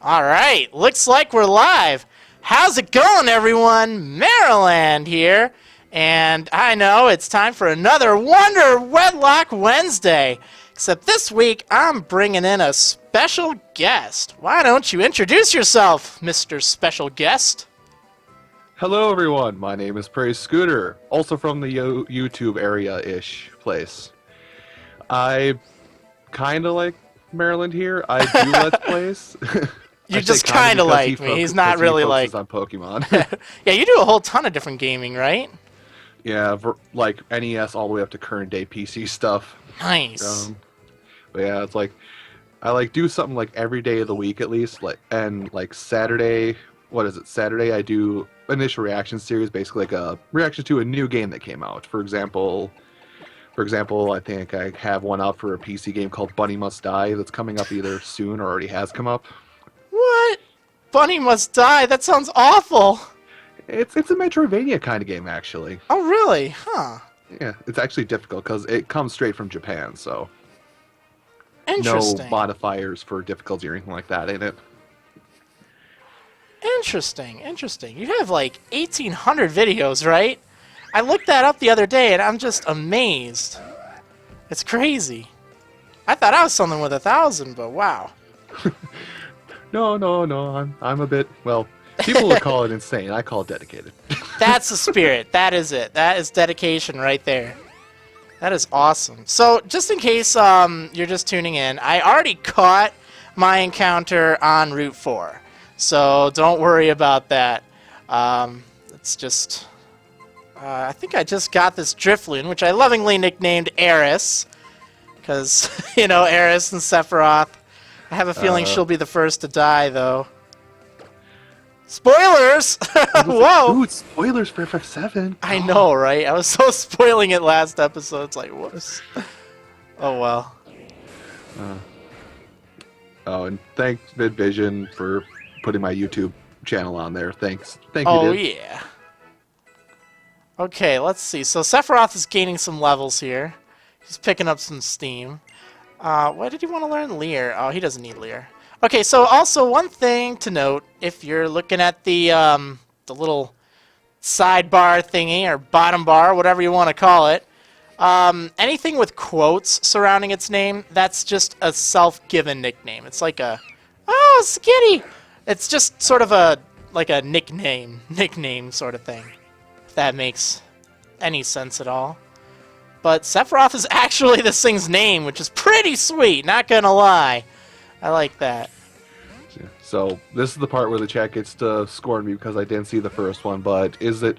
All right, looks like we're live. How's it going, everyone? Marriland here, and I know it's time for another Wonderwedlocke Wednesday. Except this week, I'm bringing in a special guest. Why don't you introduce yourself, Mr. Special Guest? Hello, everyone. My name is Praisedscooter, also from the YouTube area-ish place. I kind of like Marriland here. I do Let's Plays. You just kind of like me. He's not really like on Pokemon. Yeah, you do a whole ton of different gaming, right? Yeah, like NES all the way up to current day PC stuff. Nice. But yeah, it's like I like do something like every day of the week at least. Like Saturday. What is it? Saturday I do initial reaction series, basically like a reaction to a new game that came out. For example, I think I have one out for a PC game called Bunny Must Die that's coming up either soon or already has come up. What? Bunny Must Die? That sounds awful. It's a Metroidvania kind of game, actually. Oh, really? Huh. Yeah, it's actually difficult because it comes straight from Japan, so no Interesting. modifiers for difficulty or anything like that in it. Interesting. You have like 1,800 videos, right? I looked that up the other day, and I'm just amazed. It's crazy. I thought I was something with 1,000, but wow. No. I'm a bit, well, people would call it insane. I call it dedicated. That's the spirit. That is it. That is dedication right there. That is awesome. So, just in case you're just tuning in, I already caught my encounter on Route 4. So, don't worry about that. It's just... I think I just got this Drifloon, which I lovingly nicknamed Eris. Because, you know, Eris and Sephiroth. I have a feeling she'll be the first to die, though. Spoilers! Whoa! Dude, spoilers for FF7. I know, right? I was so spoiling it last episode. It's like, whoops. Oh, well. And thanks VidVision for putting my YouTube channel on there. Thanks. Thank you, Oh, dude. yeah. Okay, let's see. So Sephiroth is gaining some levels here. He's picking up some steam. Why did he want to learn Leer? Oh, he doesn't need Leer. Okay, so also one thing to note, if you're looking at the little sidebar thingy, or bottom bar, whatever you want to call it, anything with quotes surrounding its name, that's just a self-given nickname. It's like a, oh, Skitty! It's just sort of like a nickname sort of thing, if that makes any sense at all. But Sephiroth is actually this thing's name, which is pretty sweet, not gonna lie. I like that. So this is the part where the chat gets to scorn me because I didn't see the first one. But is the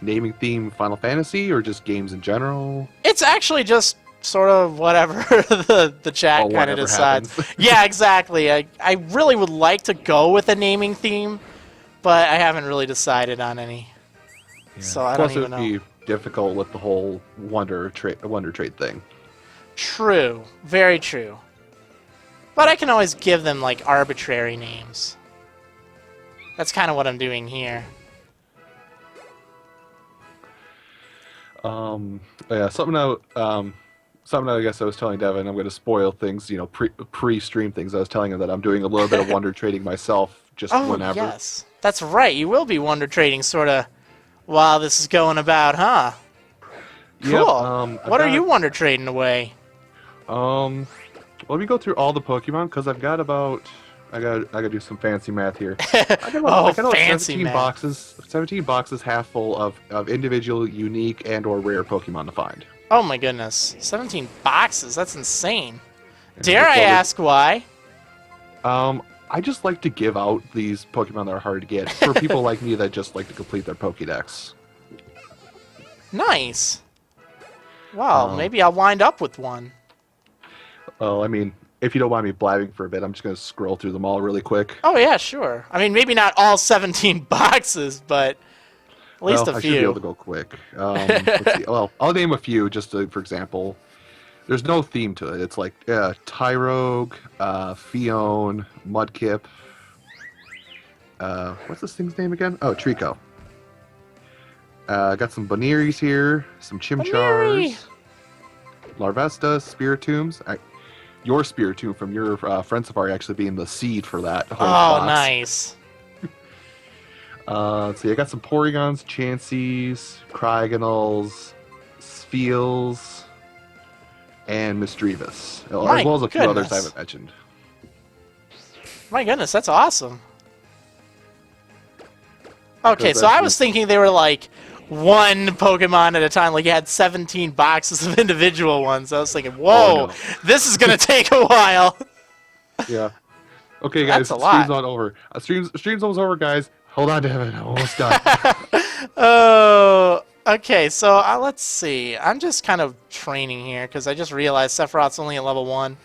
naming theme Final Fantasy or just games in general? It's actually just sort of whatever the chat kind of decides. Yeah, exactly. I really would like to go with a naming theme, but I haven't really decided on any. Yeah. So I don't even know. Plus, it would be difficult with the whole wonder trait thing. True. Very true. But I can always give them, like, arbitrary names. That's kind of what I'm doing here. Yeah, something I guess I was telling Devin, I'm going to spoil things, you know, pre-stream things. I was telling him that I'm doing a little bit of wonder trading myself, just whenever. Yes. That's right. You will be wonder trading, sort of, while this is going about, huh? Cool. Yep, what are you wonder trading away? Let me go through all the Pokemon because I've got about. I gotta do some fancy math here. I got about 17 math. 17 boxes half full of individual, unique, and/or rare Pokemon to find. Oh my goodness, 17 boxes. That's insane. Dare I ask why? I just like to give out these Pokemon that are hard to get for people like me that just like to complete their Pokédex. Nice. Well, maybe I'll wind up with one. Well, I mean, if you don't mind me blabbing for a bit, I'm just going to scroll through them all really quick. Oh, yeah, sure. I mean, maybe not all 17 boxes, but at least a few. I should be able to go quick. Let's see. Well, I'll name a few just to, for example. There's no theme to it. It's like Tyrogue, Fione, Mudkip. What's this thing's name again? Oh, Trico. Got some Boniris here, some Chimchars, Larvesta, Spiritombs. your Spiritomb from your friend Safari actually being the seed for that whole Oh, box. nice. Let's see, I got some Porygons, Chanseys, Cryogonals, Spheals, and Misdreavus, My as well as a few others I goodness. haven't mentioned. My goodness, that's awesome. Okay, so that's I was thinking they were like one Pokemon at a time, like you had 17 boxes of individual ones. I was thinking, whoa, no. this is going to take a while. Yeah. Okay, guys, That's a stream's lot. not over. Stream's almost over, guys. Hold on, Devin. I'm almost done. Oh, okay, so let's see. I'm just kind of training here because I just realized Sephiroth's only at level 1.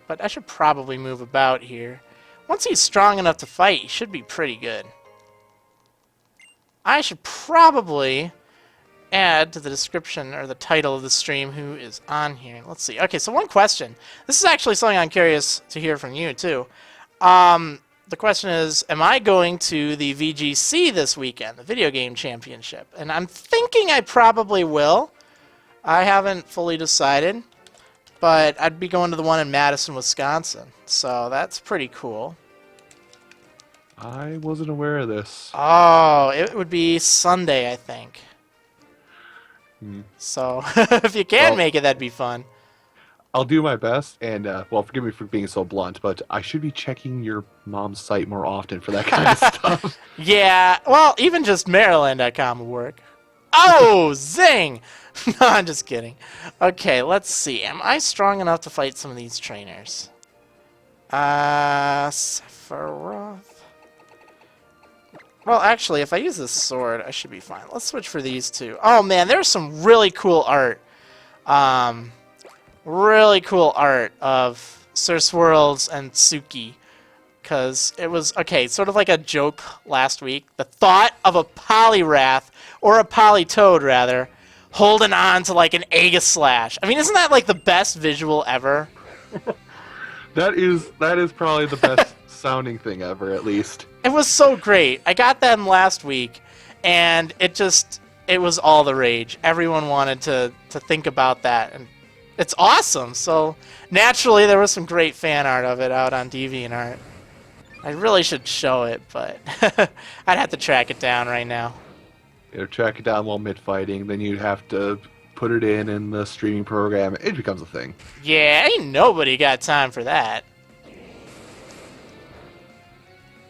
But I should probably move about here. Once he's strong enough to fight, he should be pretty good. I should probably add to the description or the title of the stream who is on here. Let's see. Okay, so one question. This is actually something I'm curious to hear from you, too. The question is, am I going to the VGC this weekend, the Video Game Championship? And I'm thinking I probably will. I haven't fully decided. But I'd be going to the one in Madison, Wisconsin. So that's pretty cool. I wasn't aware of this. Oh, it would be Sunday, I think. So if you can make it, that'd be fun. I'll do my best, and well, forgive me for being so blunt, but I should be checking your mom's site more often for that kind of stuff. Yeah, well, even just Maryland.com would work. Oh, zing! No, I'm just kidding. Okay, let's see. Am I strong enough to fight some of these trainers? Sephiroth. Well, actually, if I use this sword, I should be fine. Let's switch for these two. Oh, man, there's some really cool art. Really cool art of Sir Swirls and Suki. Because it was, okay, sort of like a joke last week. The thought of a Poliwrath, or a Politoad, rather, holding on to, like, an Aegislash. I mean, isn't that, like, the best visual ever? That is probably the best sounding thing ever, at least. It was so great. I got them last week, and it was all the rage. Everyone wanted to think about that, and it's awesome. So, naturally, there was some great fan art of it out on DeviantArt. I really should show it, but I'd have to track it down right now. You track it down while mid-fighting, then you'd have to put it in the streaming program. It becomes a thing. Yeah, ain't nobody got time for that.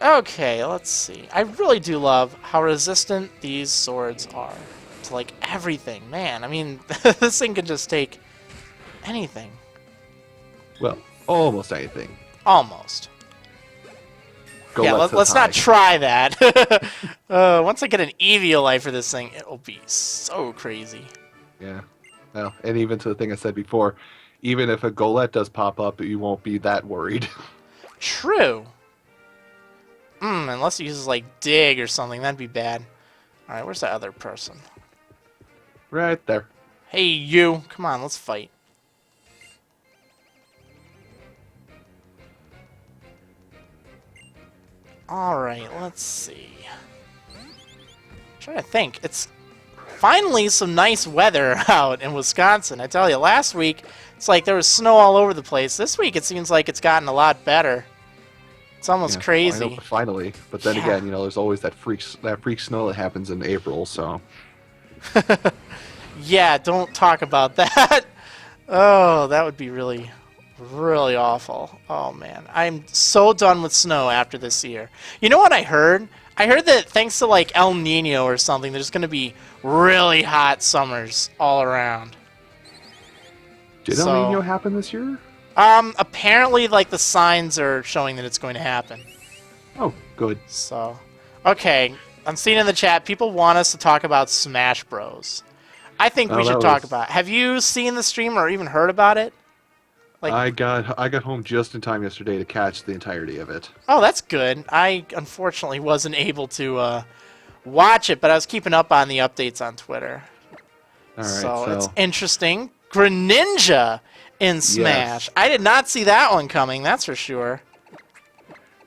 Okay, let's see. I really do love how resistant these swords are to, like, everything. Man, I mean, this thing can just take anything. Well, almost anything. Almost. Yeah, let's not try that. Once I get an Eviolite for this thing, it will be so crazy. Yeah. Well, and even to the thing I said before, even if a Golett does pop up, you won't be that worried. True. Unless he uses, like, Dig or something, that'd be bad. Alright, where's that other person? Right there. Hey, you. Come on, let's fight. Alright, let's see. I'm trying to think. It's finally some nice weather out in Wisconsin. I tell you, last week, it's like there was snow all over the place. This week, it seems like it's gotten a lot better. It's almost crazy. Finally. But then again, there's always that freak snow that happens in April, so. Yeah, don't talk about that. Oh, that would be really, really awful. Oh, man. I'm so done with snow after this year. You know what I heard? I heard that thanks to, like, El Nino or something, there's going to be really hot summers all around. Did El Nino happen this year? Apparently, like, the signs are showing that it's going to happen. Oh, good. So, okay. I'm seeing in the chat, people want us to talk about Smash Bros. I think we should talk about it. Have you seen the stream or even heard about it? Like, I got home just in time yesterday to catch the entirety of it. Oh, that's good. I unfortunately wasn't able to watch it, but I was keeping up on the updates on Twitter. All right, so it's interesting. Greninja in Smash. Yes. I did not see that one coming, that's for sure.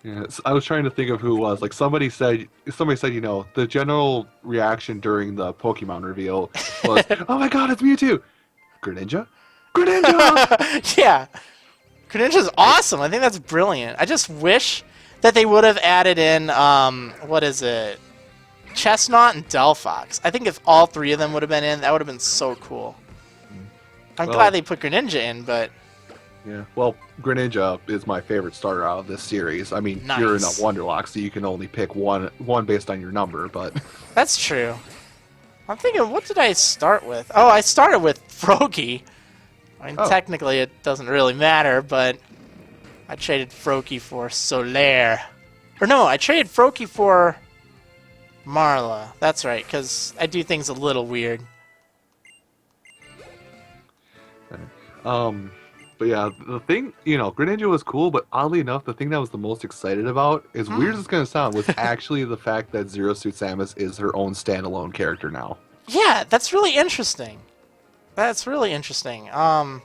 Yeah, I was trying to think of who it was. Like somebody said, the general reaction during the Pokemon reveal was, "Oh my God, it's Mewtwo!" Greninja? Greninja! Yeah. Greninja's awesome. I think that's brilliant. I just wish that they would have added in, what is it? Chestnut and Delphox. I think if all three of them would have been in, that would have been so cool. I'm glad they put Greninja in, but... Yeah, well, Greninja is my favorite starter out of this series. I mean, Nice. you're in a Wonderlocke, so you can only pick one based on your number, but... That's true. I'm thinking, what did I start with? Oh, I started with Froakie. I mean, technically it doesn't really matter, but I traded Froakie for Solaire. Or no, I traded Froakie for Marla. That's right, because I do things a little weird. But yeah, the thing, Greninja was cool, but oddly enough, the thing that I was the most excited about, as weird as it's going to sound, was actually the fact that Zero Suit Samus is her own standalone character now. Yeah, that's really interesting. That's really interesting. I'm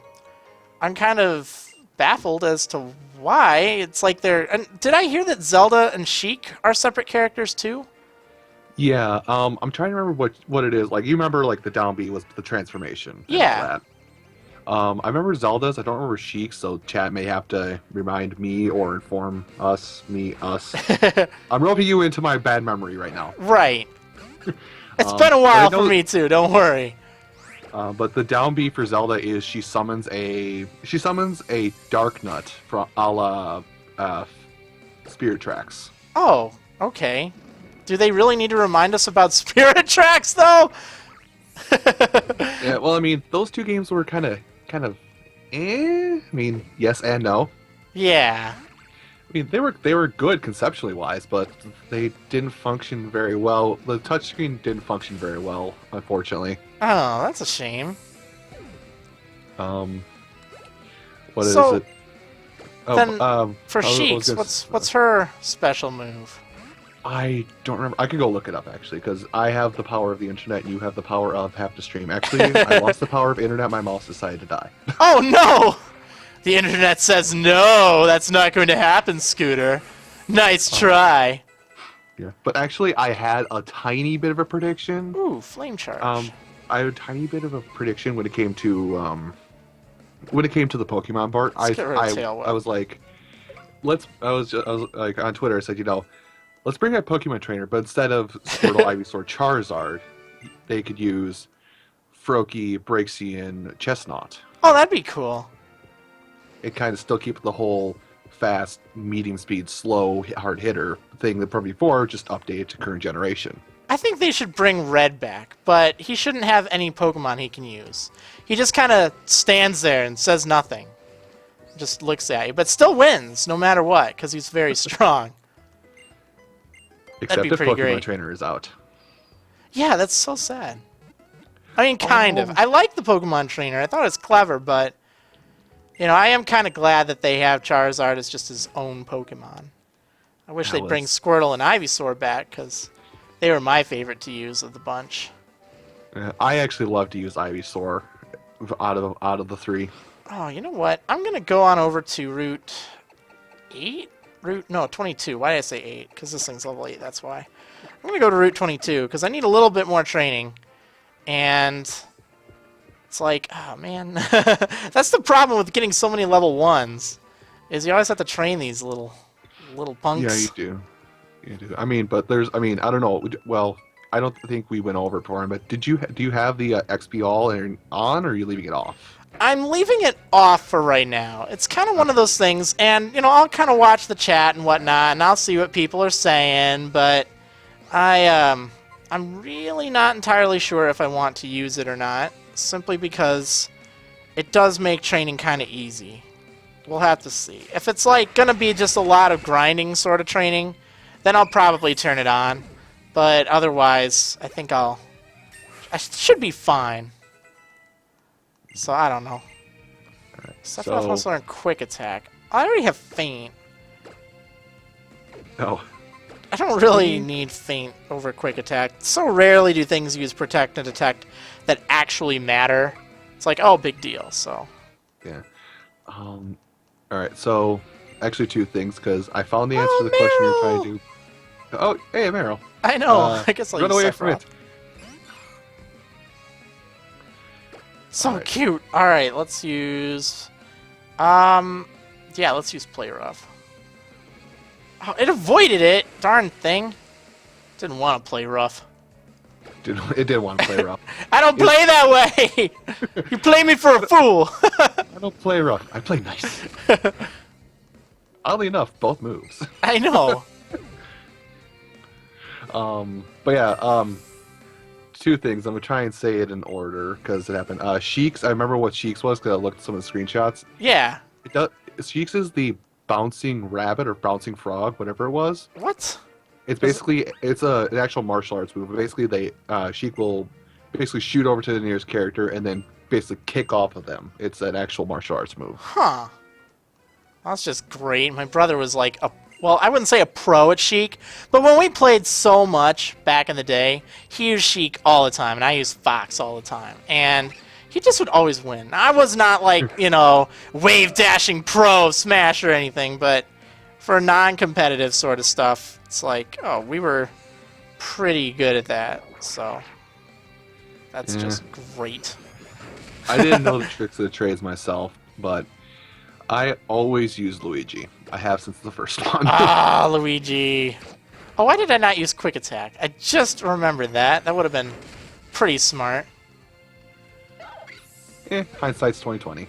kind of baffled as to why. It's like they're... And did I hear that Zelda and Sheik are separate characters too? Yeah, I'm trying to remember what it is. Like, you remember, like, the down B was the transformation. Yeah. I remember Zelda's. I don't remember Sheik's, so chat may have to remind me or inform us. I'm roping you into my bad memory right now. Right. It's been a while for me too. Don't worry. But the down B for Zelda is she summons a dark nut from a la Spirit Tracks. Oh, okay. Do they really need to remind us about Spirit Tracks though? Yeah, well, I mean, those two games were kind of I mean, yes and no. Yeah. I mean, they were good conceptually wise, but they didn't function very well. The touchscreen didn't function very well, unfortunately. Oh, that's a shame. What is So, it? then for Sheik's, what's her special move? I don't remember. I could go look it up, actually, because I have the power of the internet, and you have the power of have to stream. Actually, I lost the power of internet. My mouse decided to die. Oh, no! The internet says no, that's not going to happen, Scooter. Nice try. Yeah, but actually, I had a tiny bit of a prediction. Ooh, flame charge. I had a tiny bit of a prediction when it came to the Pokemon part. I was like, I was like on Twitter. I said, let's bring out Pokemon Trainer, but instead of Squirtle, Ivysaur, Charizard, they could use Froakie, Braixen, Chestnut. Oh, that'd be cool. It kind of still keeps the whole fast, medium speed, slow, hard hitter thing that from before, just updated to current generation. I think they should bring Red back, but he shouldn't have any Pokemon he can use. He just kind of stands there and says nothing. Just looks at you, but still wins no matter what, because he's very strong. Except if Pokemon Trainer is out. Yeah, that's so sad. I mean, kind of. I like the Pokemon Trainer. I thought it was clever, but... I am kind of glad that they have Charizard as just his own Pokemon. I wish they'd bring Squirtle and Ivysaur back, because they were my favorite to use of the bunch. I actually love to use Ivysaur out of the three. Oh, you know what? I'm going to go on over to Route 8? No, 22. Why did I say 8? Because this thing's level 8, that's why. I'm going to go to Route 22, because I need a little bit more training. And... it's like, oh man, that's the problem with getting so many level 1s, is you always have to train these little punks. Yeah, you do. I mean, but I don't know. Well, I don't think we went over it for him, but do you have the XP all on, or are you leaving it off? I'm leaving it off for right now. It's kind of one of those things, and I'll kind of watch the chat and whatnot, and I'll see what people are saying, but I'm really not entirely sure if I want to use it or not. Simply because it does make training kind of easy. We'll have to see. If it's like gonna be just a lot of grinding sort of training, then I'll probably turn it on. But otherwise, I think I should be fine. So I don't know. Alright, Stuff I'm supposed to learn Quick Attack. I already have Feint. Oh. I don't really need Feint over Quick Attack. So rarely do things use Protect and Detect that actually matter. It's like, oh, big deal, so. Yeah. Alright, so, actually two things, because I found the answer to the question you're trying to do. Oh, hey, Meryl. I know, I guess I'll run use away from Sephiroth. it. So Alright. cute. All right, let's use. Yeah, let's use Play Rough. Oh, it avoided it. Darn thing. Didn't want to play rough. It did want to play rough. I don't play that way. You play me for a fool. I don't play rough. I play nice. Oddly enough, both moves. I know. But yeah, two things. I'm gonna try and say it in order because it happened. Sheiks. I remember what Sheiks was because I looked at some of the screenshots. Yeah. It does. Sheiks is the bouncing rabbit or bouncing frog, whatever it was. What? It's basically an actual martial arts move. Basically, Sheik will basically shoot over to the nearest character and then basically kick off of them. It's an actual martial arts move. Huh. That's just great. My brother was like well, I wouldn't say a pro at Sheik, but when we played so much back in the day, he used Sheik all the time, and I used Fox all the time. And he just would always win. I was not like, wave dashing pro Smash or anything, but for non-competitive sort of stuff, it's like, oh, we were pretty good at that. So that's just great. I didn't know the tricks of the trades myself, but I always use Luigi. I have since the first one. Ah, Luigi. Oh, why did I not use Quick Attack? I just remembered that. That would have been pretty smart. Hindsight's 2020.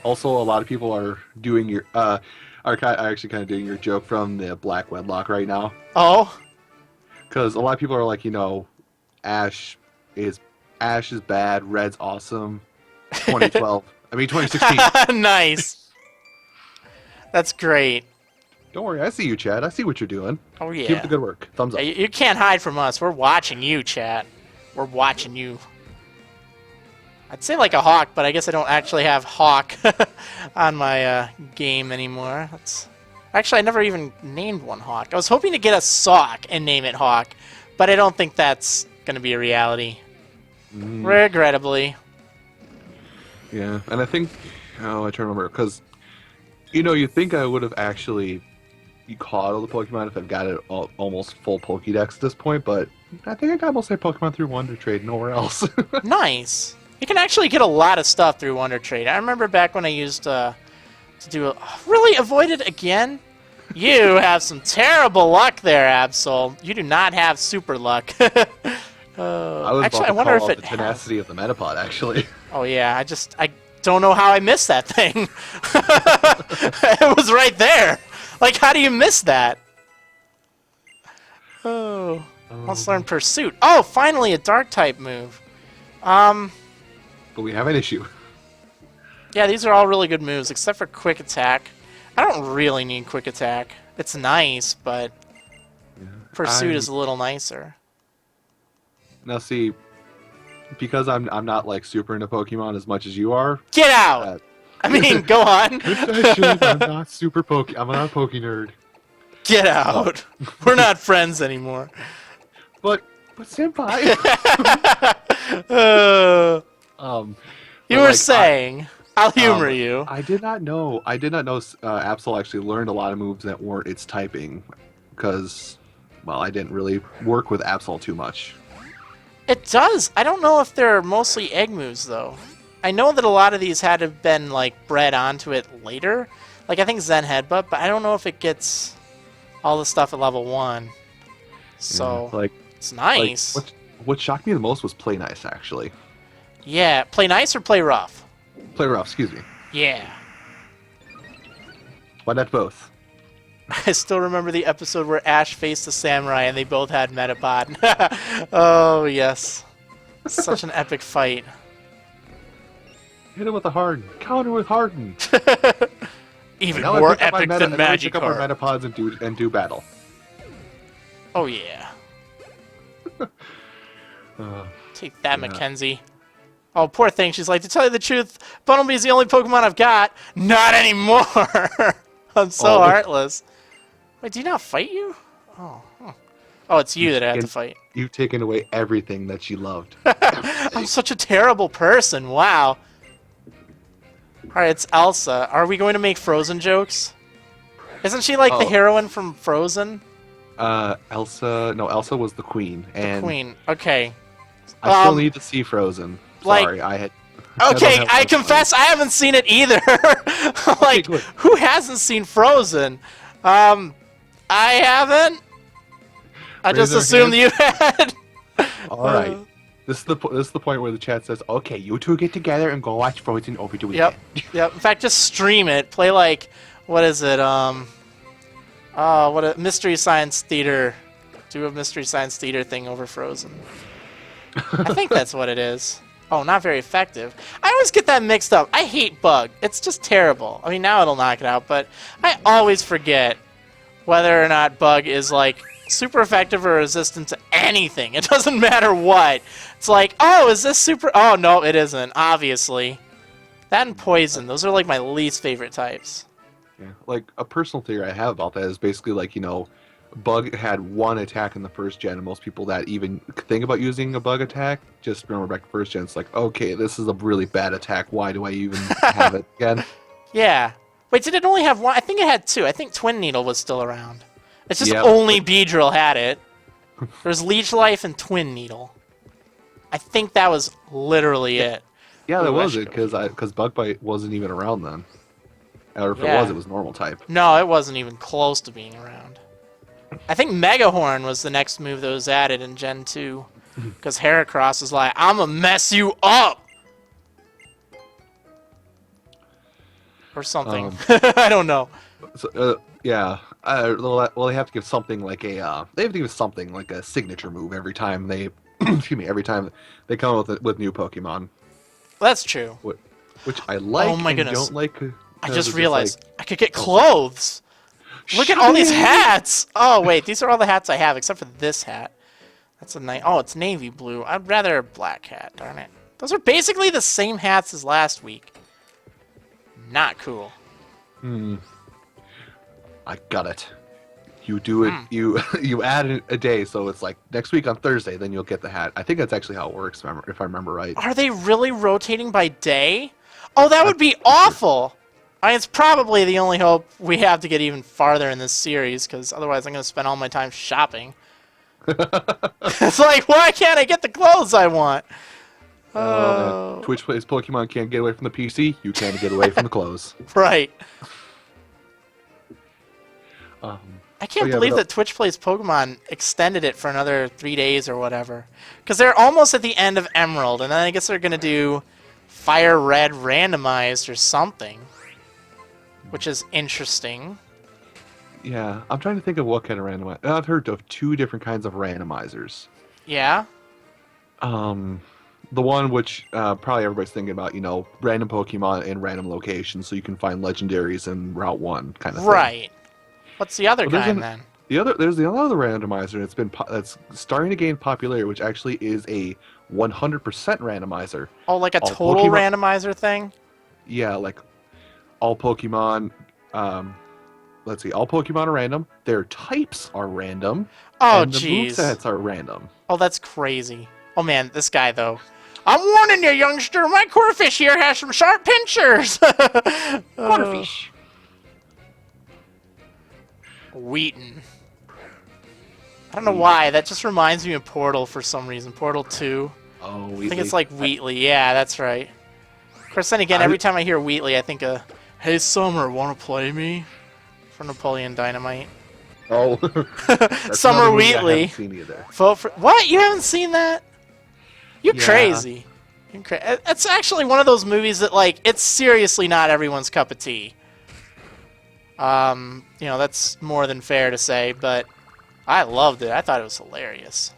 Also, a lot of people are doing are actually kind of doing your joke from the Black Wedlock right now. Oh? Because a lot of people are like, Ash is bad, Red's awesome. 2012. I mean 2016. Nice. That's great. Don't worry, I see you, Chad. I see what you're doing. Oh, yeah. Keep up the good work. Thumbs up. You can't hide from us. We're watching you, chat. We're watching you. I'd say like a hawk, but I guess I don't actually have hawk on my game anymore. Actually, I never even named one hawk. I was hoping to get a sock and name it hawk, but I don't think that's going to be a reality. Regrettably. Yeah, and I think... Oh, I try to remember, because... you think I would have actually caught all the Pokemon if I've got it almost full Pokédex at this point, but I think I got most of my Pokemon through Wonder Trade, nowhere else. Nice. You can actually get a lot of stuff through Wonder Trade. I remember back when I used to do really avoided again. You have some terrible luck there, Absol. You do not have super luck. I was actually, about to I wonder call if out it the tenacity of the Metapod, actually. Oh yeah, I don't know how I missed that thing. It was right there. Like, how do you miss that? Oh, let's learn Pursuit. Oh, finally a Dark type move. But we have an issue. Yeah, these are all really good moves, except for Quick Attack. I don't really need Quick Attack. It's nice, but Pursuit is a little nicer. Now see, because I'm not like super into Pokemon as much as you are. Get out! I mean, go on. I'm not super I'm not a Poke nerd. Get out. We're not friends anymore. But senpai. You were saying. I'll humor you. I did not know. Absol actually learned a lot of moves that weren't its typing, because, well, I didn't really work with Absol too much. It does. I don't know if they're mostly egg moves, though. I know that a lot of these had to have been, like, bred onto it later. Like, I think Zen Headbutt, but I don't know if it gets all the stuff at level 1. So, yeah, it's nice. Like, what shocked me the most was Play Nice, actually. Yeah, play nice or play rough? Play rough, excuse me. Yeah. Why not both? I still remember the episode where Ash faced the samurai and they both had Metapod. Oh, yes. Such an epic fight. Hit him with a Harden. Counter with Harden. Even more epic than Magikarp. Pick up our Metapods and do battle. Oh, yeah. Take that, yeah. Mackenzie. Oh, poor thing. She's like, to tell you the truth, Bunnelby's the only Pokemon I've got. Not anymore. I'm so heartless. Wait, do you not fight you? Oh, oh, it's you that I have to fight. You've taken away everything that she loved. I'm such a terrible person. Wow. Alright, it's Elsa. Are we going to make Frozen jokes? Isn't she like the heroine from Frozen? Elsa was the queen. The queen. Okay. I still need to see Frozen. Sorry, I had. Okay, I confess I haven't seen it either. Like, Okay, who hasn't seen Frozen? I haven't. I just assumed you had. All right. This is the point where the chat says, "Okay, you two get together and go watch Frozen over the weekend." Yep. In fact, just stream it. Play like, what is it? What a Mystery Science Theater. Do a Mystery Science Theater thing over Frozen. I think that's what it is. Oh, not very effective. I always get that mixed up. I hate Bug. It's just terrible. I mean, now it'll knock it out, but I always forget whether or not Bug is, like, super effective or resistant to anything. It doesn't matter what. It's like, oh, is this super... Oh, no, it isn't, obviously. That and Poison. Those are, like, my least favorite types. Yeah, like, a personal theory I have about that is basically, like, you know, Bug had one attack in the first gen, and most people that even think about using a Bug attack just remember back to first gen. It's like, okay, this is a really bad attack. Why do I even have it again? Yeah. Wait, did it only have one? I think it had two. I think Twin Needle was still around. It's just only Beedrill had it. There's Leech Life and Twin Needle. I think that was literally it. Yeah, that was it, because Bug Bite wasn't even around then. Or if it was normal type. No, it wasn't even close to being around. I think Megahorn was the next move that was added in Gen 2. Because Heracross was like, I'm gonna mess you up! Or something. I don't know. So, yeah. Well, they have to give something like a signature move every time they every time they come up with new Pokemon. That's true. Which I like. Oh my goodness. Don't like. I just realized I could get clothes. Look at all these hats! Oh, wait, these are all the hats I have, except for this hat. That's a nice... Oh, it's navy blue. I'd rather a black hat, darn it. Those are basically the same hats as last week. Not cool. I got it. You do it, you add a day, so it's like next week on Thursday, then you'll get the hat. I think that's actually how it works, if I remember right. Are they really rotating by day? Oh, that would be awful! It's probably the only hope we have to get even farther in this series, because otherwise I'm going to spend all my time shopping. It's like, why can't I get the clothes I want? Twitch plays Pokemon can't get away from the PC, you can't get away from the clothes. Right. I can't believe that Twitch Plays Pokemon extended it for another 3 days or whatever. Because they're almost at the end of Emerald, and then I guess they're going to do Fire Red randomized or something. Which is interesting. Yeah, I'm trying to think of what kind of randomizer. I've heard of two different kinds of randomizers. Yeah? The one which probably everybody's thinking about, you know, random Pokemon in random locations, so you can find legendaries in Route 1 kind of thing. Right. What's the other kind then? There's the other randomizer that's starting to gain popularity, which actually is a 100% randomizer. Oh, like a total randomizer thing? Yeah, like all Pokemon. Let's see, all Pokemon are random. Their types are random. Oh, and jeez. the movesets are random. Oh, that's crazy. Oh man, this guy though. I'm warning you, youngster. My Corphish here has some sharp pinchers. Corphish. Wheaton. I don't know why. That just reminds me of Portal for some reason. Portal 2. Oh, Wheatley. I think it's like Wheatley. Yeah, that's right. Of course, then again, every time I hear Wheatley, I think of, hey, Summer, want to play me? For Napoleon Dynamite. Oh. Summer Wheatley. Vote for... What? You haven't seen that? You're crazy. It's actually one of those movies that, like, it's seriously not everyone's cup of tea. You know, that's more than fair to say, but I loved it. I thought it was hilarious.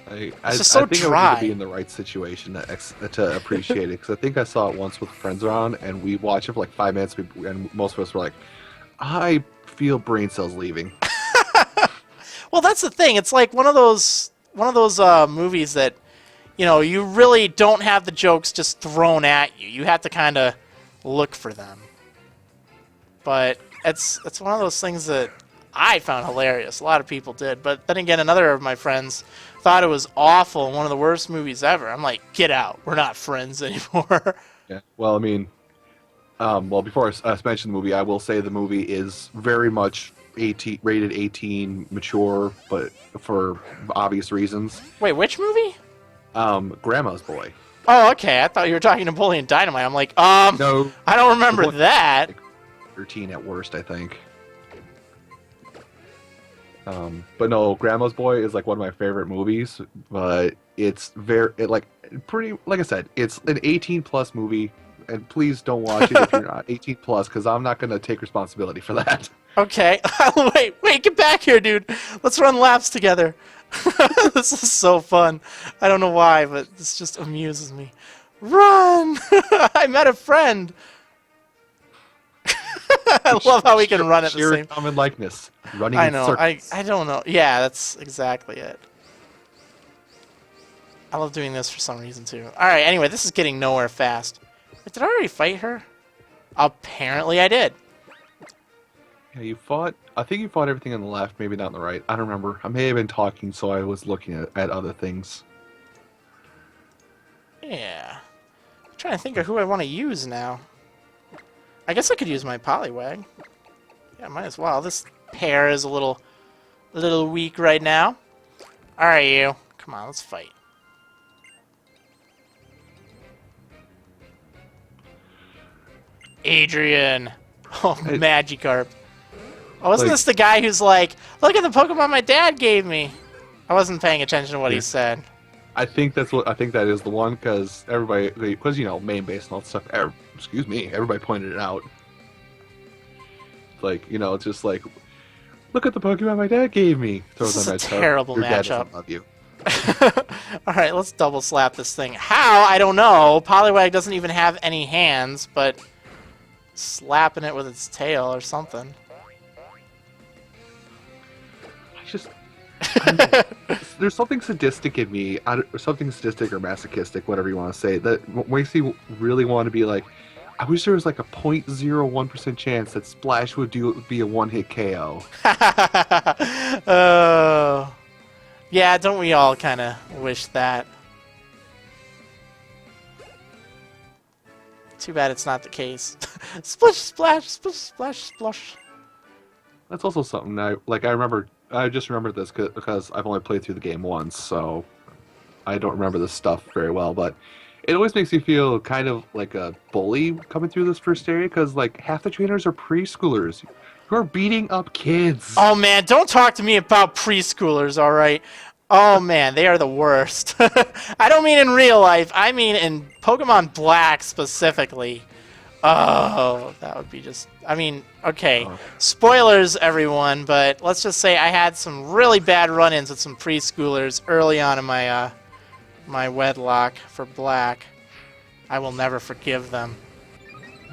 It's just so I think dry. I would be in the right situation to appreciate it, because I think I saw it once with friends around, and we watched it for like 5 minutes, and most of us were like, I feel brain cells leaving. Well, that's the thing. It's like one of those movies that, you know, you really don't have the jokes just thrown at you. You have to kind of look for them. But it's one of those things that I found hilarious. A lot of people did. But then again, another of my friends thought it was awful and one of the worst movies ever. I'm like, get out. We're not friends anymore. Yeah. Well, I mean, before I mention the movie, I will say the movie is very much rated 18, mature, but for obvious reasons. Wait, which movie? Grandma's Boy. Oh, okay. I thought you were talking Napoleon Dynamite. I'm like, No. I don't remember that. Like 13 at worst, I think. But no, Grandma's Boy is like one of my favorite movies. But it's pretty. Like I said, it's an 18+ movie, and please don't watch it if you're not 18+, because I'm not gonna take responsibility for that. Okay. wait, get back here, dude. Let's run laps together. This is so fun. I don't know why, but this just amuses me. Run! I met a friend. I love how we can run at the Sheer same. common likeness. Running I in know. circles. I don't know. Yeah, that's exactly it. I love doing this for some reason too. All right. Anyway, this is getting nowhere fast. Wait, did I already fight her? Apparently, I did. Yeah, you fought. I think you fought everything on the left, maybe not on the right. I don't remember. I may have been talking, so I was looking at other things. Yeah. I'm trying to think of who I want to use now. I guess I could use my Poliwag. Yeah, might as well. This pair is a little weak right now. All right, you. Come on, let's fight. Adrian. Oh, Magikarp. Oh, wasn't this the guy who's like, look at the Pokemon my dad gave me? I wasn't paying attention to what he said. I think that is the one, because you know, main base and all that stuff. Excuse me, everybody pointed it out. Like, you know, it's just like, look at the Pokemon my dad gave me. This is a terrible Your dad matchup. doesn't love you. All right, let's double slap this thing. How? I don't know. Poliwag doesn't even have any hands, but slapping it with its tail or something. There's something sadistic in me, something sadistic or masochistic, whatever you want to say, that makes me really want to be like, I wish there was like a 0.01% chance that Splash would be a one-hit KO. Oh. Yeah, don't we all kind of wish that? Too bad it's not the case. Splish, splash, splish, splash, splosh. That's also something I just remember this because I've only played through the game once, so I don't remember this stuff very well, but it always makes me feel kind of like a bully coming through this first area, because like half the trainers are preschoolers who are beating up kids. Oh man, don't talk to me about preschoolers, alright? Oh man, they are the worst. I don't mean in real life, I mean in Pokemon Black specifically. Oh, that would be just... I mean, okay, spoilers everyone, but let's just say I had some really bad run-ins with some preschoolers early on in my my wedlock for Black. I will never forgive them.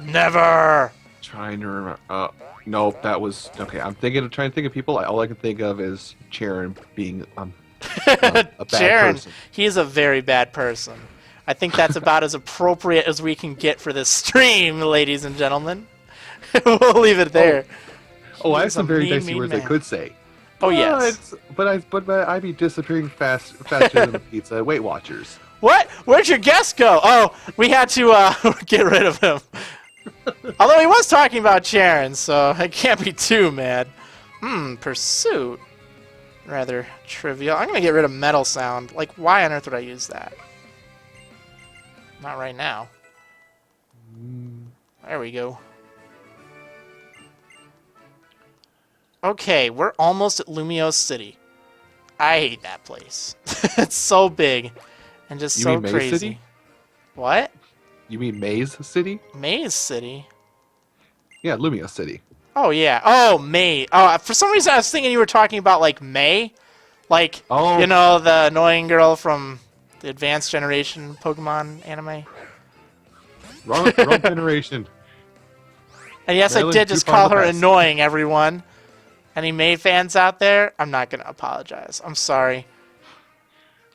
Never! Trying to remember... nope, that was... Okay, trying to think of people. All I can think of is Charon being a bad Charon, person. he is a very bad person. I think that's about as appropriate as we can get for this stream, ladies and gentlemen. We'll leave it there. I have some very mean, dicey mean words man. I could say. Oh, yes. But I'd be disappearing faster than the pizza. Weight Watchers. What? Where'd your guest go? Oh, we had to get rid of him. Although he was talking about Charon, so I can't be too mad. Pursuit. Rather trivial. I'm going to get rid of Metal Sound. Like, why on earth would I use that? Not right now. There we go. Okay, we're almost at Lumiose City. I hate that place. It's so big and just so Maze crazy. City? What? You mean Maze City? Maze City? Yeah, Lumiose City. Oh, yeah. Oh, May. Oh, for some reason I was thinking you were talking about, like, May. Like, you know, the annoying girl from the Advanced Generation Pokemon anime. Wrong generation. And yes, Maryland, I did just too far call her in the past. annoying, everyone. Any May fans out there? I'm not going to apologize. I'm sorry.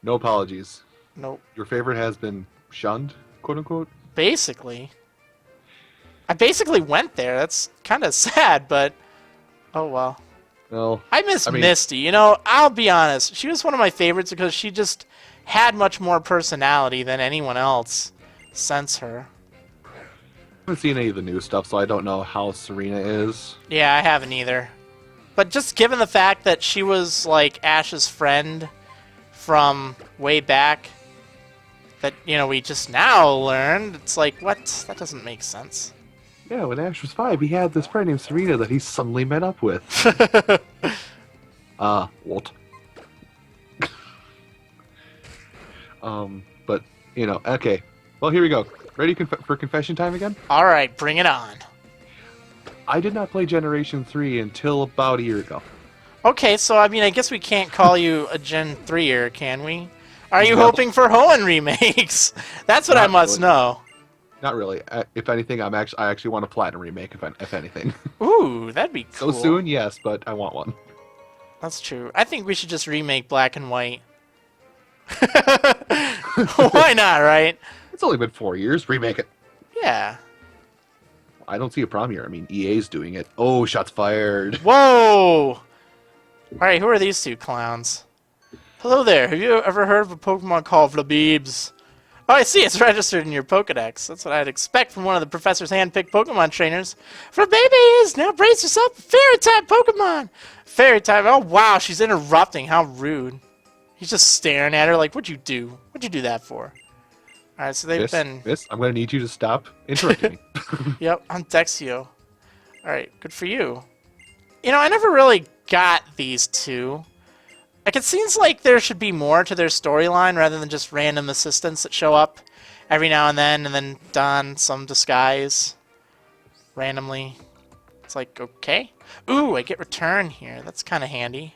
No apologies. Nope. Your favorite has been shunned, quote unquote. Basically. I basically went there. That's kind of sad, but oh well. Well, I miss Misty. You know, I'll be honest. She was one of my favorites because she just had much more personality than anyone else since her. I haven't seen any of the new stuff, so I don't know how Serena is. Yeah, I haven't either. But just given the fact that she was like Ash's friend from way back, that, you know, we just now learned. It's like, what? That doesn't make sense. Yeah, when Ash was 5, he had this friend named Serena that he suddenly met up with. What? But, you know, okay. Well, here we go. Ready for confession time again? Alright, bring it on. I did not play Generation 3 until about a year ago. Okay, so, I mean, I guess we can't call you a Gen 3-er, can we? Are you No. hoping for Hoenn remakes? That's what I Not must really. know. Not really. If anything, I actually want a Platinum remake, if anything. Ooh, that'd be cool. So soon, yes, but I want one. That's true. I think we should just remake Black and White. Why not, right? It's only been 4 years. Remake it. Yeah. I don't see a problem here. I mean, EA's doing it. Oh, shots fired. Whoa! Alright, who are these two clowns? Hello there. Have you ever heard of a Pokemon called Flabebes? Oh, I see. It's registered in your Pokedex. That's what I'd expect from one of the professor's hand-picked Pokemon trainers. Flabebes! Now brace yourself for fairy-type Pokemon! Fairy-type? Oh, wow. She's interrupting. How rude. He's just staring at her like, what'd you do? What'd you do that for? Alright, so they've been... Miss, I'm going to need you to stop interrupting me. Yep, I'm Dexio. Alright, good for you. You know, I never really got these two. Like, it seems like there should be more to their storyline rather than just random assistants that show up every now and then don some disguise randomly. It's like, okay. Ooh, I get return here. That's kind of handy.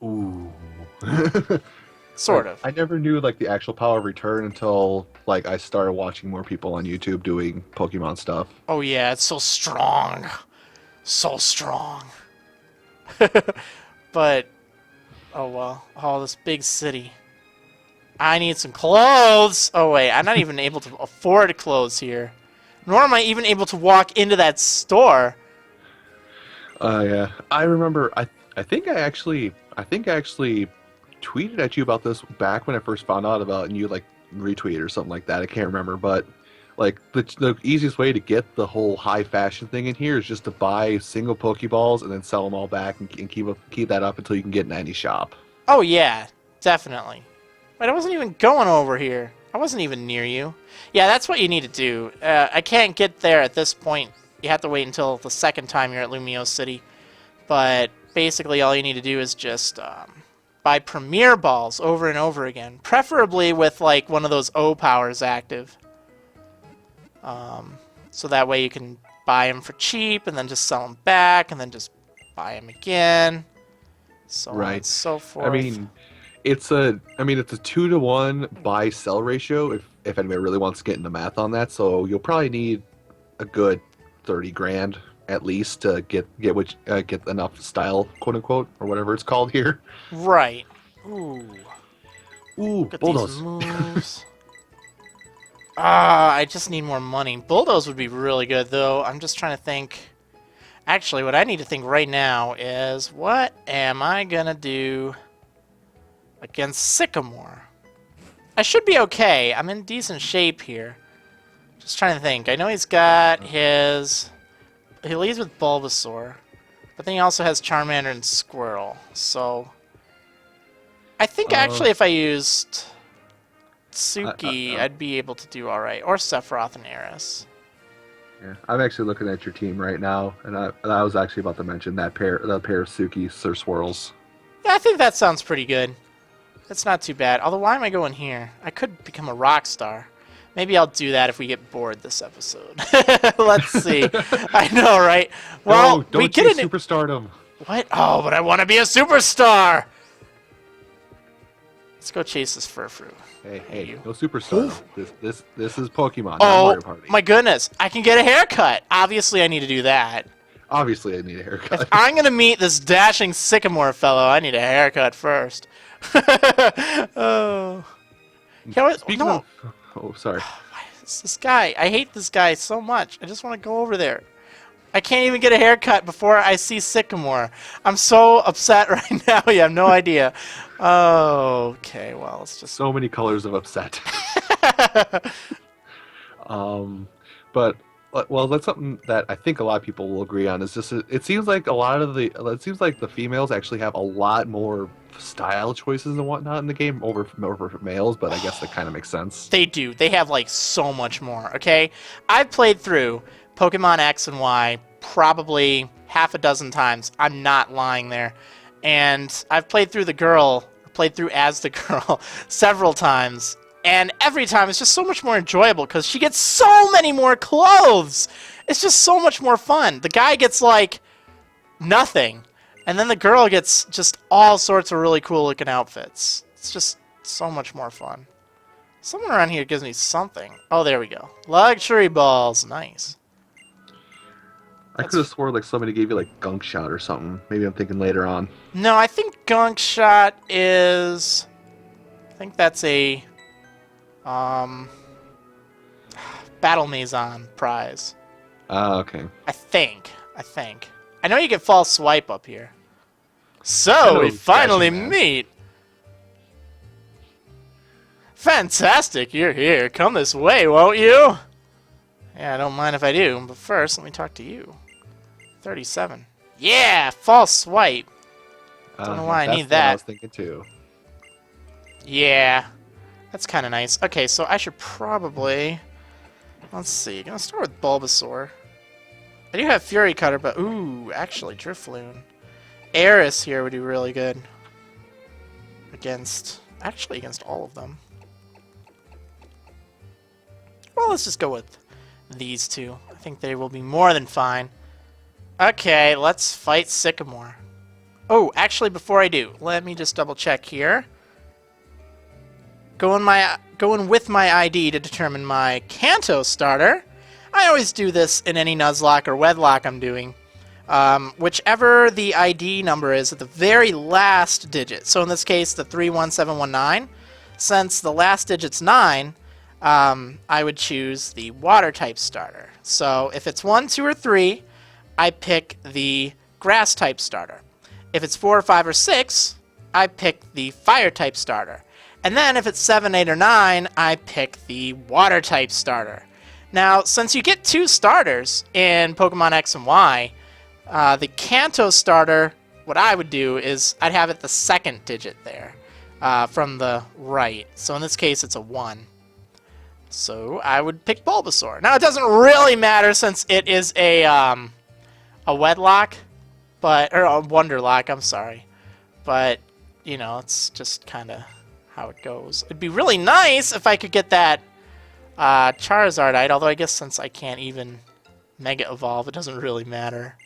Ooh. Sort of. I never knew, like, the actual power of return until, like, I started watching more people on YouTube doing Pokemon stuff. Oh, yeah, it's so strong. So strong. But... oh, well. Oh, this big city. I need some clothes! Oh, wait. I'm not even able to afford clothes here. Nor am I even able to walk into that store. Yeah. I remember, I think I actually tweeted at you about this back when I first found out about it, and you, like, retweeted or something like that. I can't remember, but, like, the easiest way to get the whole high fashion thing in here is just to buy single Pokeballs and then sell them all back and keep that up until you can get in any shop. Oh, yeah. Definitely. But I wasn't even going over here. I wasn't even near you. Yeah, that's what you need to do. I can't get there at this point. You have to wait until the second time you're at Lumiose City. But basically all you need to do is just buy Premier Balls over and over again. Preferably with, like, one of those O powers active. So that way you can buy them for cheap and then just sell them back and then just buy them again. So on and so forth. I mean, it's a 2-to-1 buy-sell ratio if anybody really wants to get into math on that. So you'll probably need a good 30 grand at least to get enough style, quote unquote, or whatever it's called here. Right. Ooh. Ooh, Look at Bulldoze. these moves. I just need more money. Bulldoze would be really good, though. I'm just trying to think. Actually, what I need to think right now is, what am I gonna do against Sycamore? I should be okay. I'm in decent shape here. Just trying to think. I know he's got his... he leads with Bulbasaur. But then he also has Charmander and Squirtle. So... I think actually if I used Suki, I'd be able to do alright. Or Sephiroth and Aeris. Yeah, I'm actually looking at your team right now, and I was actually about to mention that pair of Suki Sir Swirls. Yeah, I think that sounds pretty good. That's not too bad. Although, why am I going here? I could become a rock star. Maybe I'll do that if we get bored this episode. Let's see. I know, right? Well, no, don't we get chase superstardom. What? Oh, but I want to be a superstar! Let's go chase this Furfrou. Hey, no superstardom. This is Pokemon, not Oh, Mario Party. my goodness. I can get a haircut. Obviously, I need to do that. Obviously, I need a haircut. If I'm going to meet this dashing Sycamore fellow, I need a haircut first. Oh. Speaking of... Oh, sorry. Why is this guy? I hate this guy so much. I just want to go over there. I can't even get a haircut before I see Sycamore. I'm so upset right now. You have no idea. Oh, okay. Well, it's just... so many colors of upset. But Well, that's something that I think a lot of people will agree on. Is just it seems like it seems like the females actually have a lot more style choices and whatnot in the game over males. But I guess that kind of makes sense. They do. They have like so much more. Okay, I've played through Pokemon X and Y probably half a dozen times. I'm not lying there, and I've played through as the girl several times. And every time it's just so much more enjoyable because she gets so many more clothes. It's just so much more fun. The guy gets like nothing. And then the girl gets just all sorts of really cool looking outfits. It's just so much more fun. Someone around here gives me something. Oh, there we go. Luxury balls. Nice. I could have swore like somebody gave you like Gunk Shot or something. Maybe I'm thinking later on. No, I think Gunk Shot is... I think that's a... Battle Maison prize. Okay. I think. I know you get false swipe up here. So, we finally meet! Fantastic, you're here. Come this way, won't you? Yeah, I don't mind if I do, but first, let me talk to you. 37. Yeah, false swipe. Don't know why I need that. What I was thinking too. Yeah. That's kind of nice. Okay, so I should probably... Let's see. Gonna start with Bulbasaur. I do have Fury Cutter, but... Ooh, actually, Drifloon. Aeris here would do really good. Against all of them. Well, let's just go with these two. I think they will be more than fine. Okay, let's fight Sycamore. Oh, actually, before I do, let me just double check here. Going with my ID to determine my Kanto starter. I always do this in any Nuzlocke or Wedlocke I'm doing. Whichever the ID number is at the very last digit. So in this case, the 31719. Since the last digit's 9, I would choose the Water type starter. So if it's 1, 2, or 3, I pick the Grass type starter. If it's 4, 5, or 6, I pick the Fire type starter. And then if it's 7, 8, or 9, I pick the Water type starter. Now, since you get 2 starters in Pokemon X and Y, the Kanto starter, what I would do is I'd have it the second digit there from the right. So in this case, it's a 1. So I would pick Bulbasaur. Now, it doesn't really matter since it is a Wedlocke, or a Wonderlocke, I'm sorry. But, you know, it's just kind of how it goes. It'd be really nice if I could get that Charizardite, although I guess since I can't even Mega Evolve, it doesn't really matter.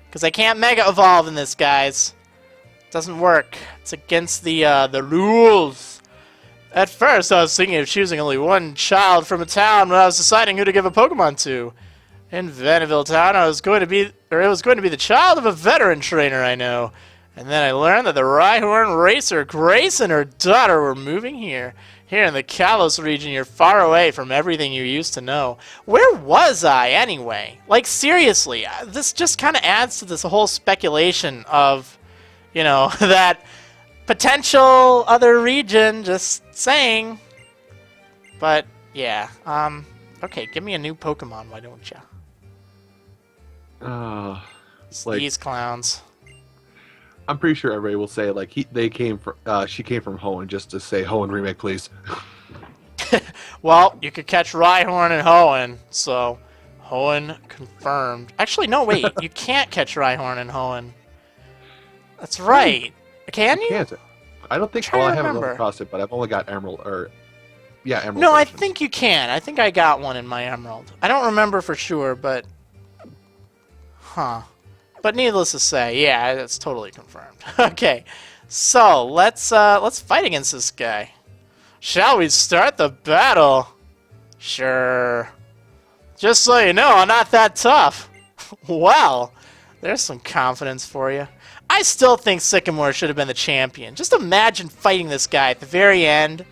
Because I can't Mega Evolve in this, guys. It doesn't work. It's against the rules. At first, I was thinking of choosing only one child from a town when I was deciding who to give a Pokemon to. In Vanderbilt Town, it was going to be the child of a veteran trainer I know. And then I learned that the Rhyhorn racer Grace and her daughter were moving here. Here in the Kalos region, you're far away from everything you used to know. Where was I, anyway? Like, seriously, this just kind of adds to this whole speculation of, you know, that potential other region, just saying. But, yeah, okay, give me a new Pokemon, why don't you? These clowns. I'm pretty sure everybody will say like she came from Hoenn just to say Hoenn remake, please. Well, you could catch Rhyhorn and Hoenn, so Hoenn confirmed. Actually, no, wait, you can't catch Rhyhorn and Hoenn. That's right. Can you? Can't. I don't think. Well, I haven't run across it, but I've only got Emerald Emerald. No, version. I think you can. I think I got one in my Emerald. I don't remember for sure, but But needless to say, yeah, that's totally confirmed. Okay, so let's fight against this guy. Shall we start the battle? Sure. Just so you know, I'm not that tough. Well, there's some confidence for you. I still think Sycamore should have been the champion. Just imagine fighting this guy at the very end.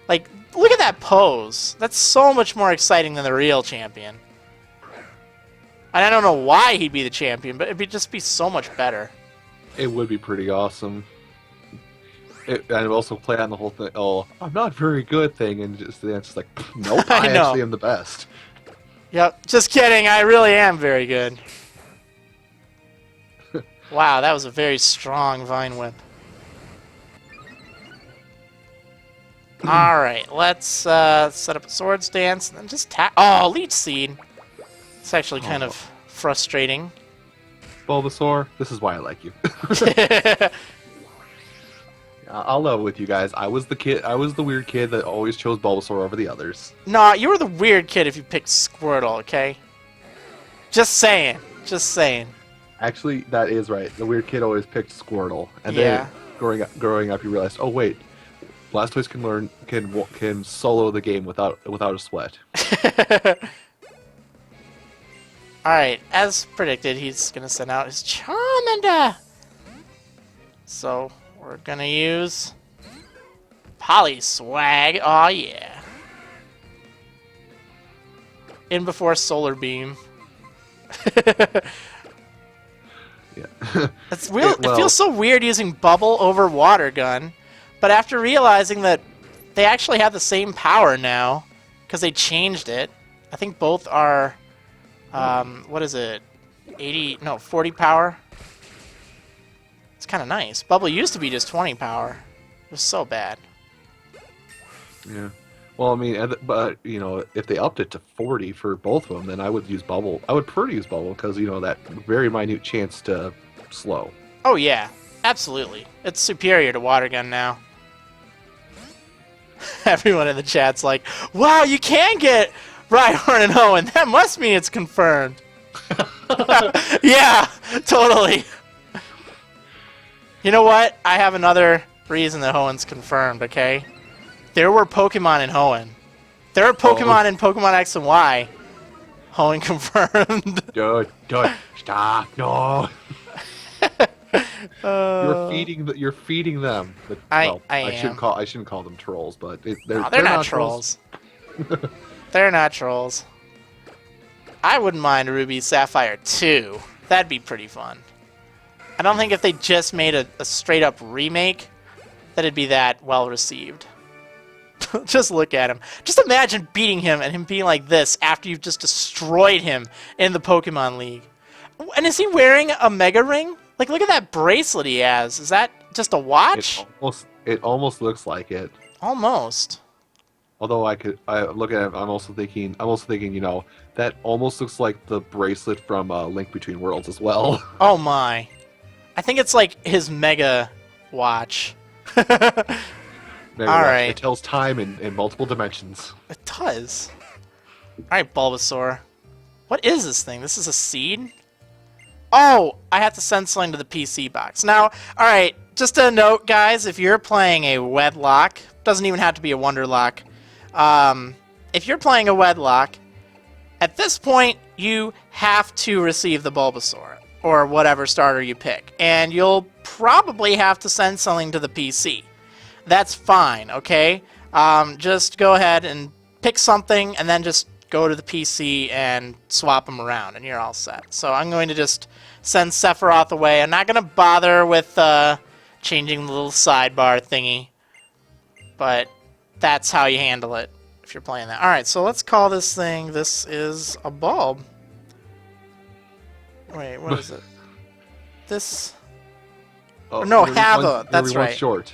Like, look at that pose. That's so much more exciting than the real champion. And I don't know why he'd be the champion, but it'd just be so much better. It would be pretty awesome. And also play on the whole thing. Oh, I'm not very good thing, and just the answer's like, nope, I actually am the best. Yep, just kidding. I really am very good. Wow, that was a very strong Vine Whip. Alright, let's set up a Swords Dance and then just tap. Oh, Leech Seed. It's actually kind of frustrating. Bulbasaur, this is why I like you. I'll level with you guys. I was the weird kid that always chose Bulbasaur over the others. Nah, you were the weird kid if you picked Squirtle, okay? Just saying. Just saying. Actually, that is right. The weird kid always picked Squirtle, and Yeah. then growing up, you realized, oh wait, Blastoise can solo the game without a sweat. Alright, as predicted, he's gonna send out his Charmander! So, we're gonna use Polyswag. Oh yeah. In before Solar Beam. Yeah. It's real. It feels so weird using Bubble over Water Gun, but after realizing that they actually have the same power now, because they changed it, I think both are, what is it, 40 power? It's kind of nice. Bubble used to be just 20 power. It was so bad. Yeah. Well, I mean, but you know, if they upped it to 40 for both of them, then I would use Bubble. I would prefer to use Bubble because you know that very minute chance to slow. Oh yeah, absolutely. It's superior to Water Gun now. Everyone in the chat's like, "Wow, you can get Rhyhorn and Hoenn. That must mean it's confirmed." Yeah, totally. You know what? I have another reason that Hoenn's confirmed. Okay. There were Pokemon in Hoenn. There are Pokemon in Pokemon X and Y. Hoenn confirmed. Dude, stop! No. You're feeding them. But, I shouldn't call them trolls, but they're not trolls. They're not trolls. I wouldn't mind Ruby Sapphire 2. That'd be pretty fun. I don't think if they just made a straight up remake, that it'd be that well received. Just look at him. Just imagine beating him and him being like this after you've just destroyed him in the Pokemon League. And is he wearing a Mega Ring? Like, look at that bracelet he has. Is that just a watch? It almost looks like it. Almost. Although I look at it, I'm also thinking, you know, that almost looks like the bracelet from Link Between Worlds as well. Oh my. I think it's like his Mega Watch. Alright. It tells time in multiple dimensions. It does. Alright, Bulbasaur. What is this thing? This is a seed? Oh, I have to send something to the PC box. Now, alright, just a note, guys, if you're playing a Wedlocke, doesn't even have to be a Wonderlocke, if you're playing a Wedlocke, at this point, you have to receive the Bulbasaur, or whatever starter you pick, and you'll probably have to send something to the PC. That's fine, okay? Just go ahead and pick something, and then just go to the PC and swap them around, and you're all set. So I'm going to just send Sephiroth away. I'm not going to bother with changing the little sidebar thingy, but that's how you handle it if you're playing that. Alright, so let's call this thing, this is a bulb. Wait, what is it? This... Oh, no, Hava, that's right. Short.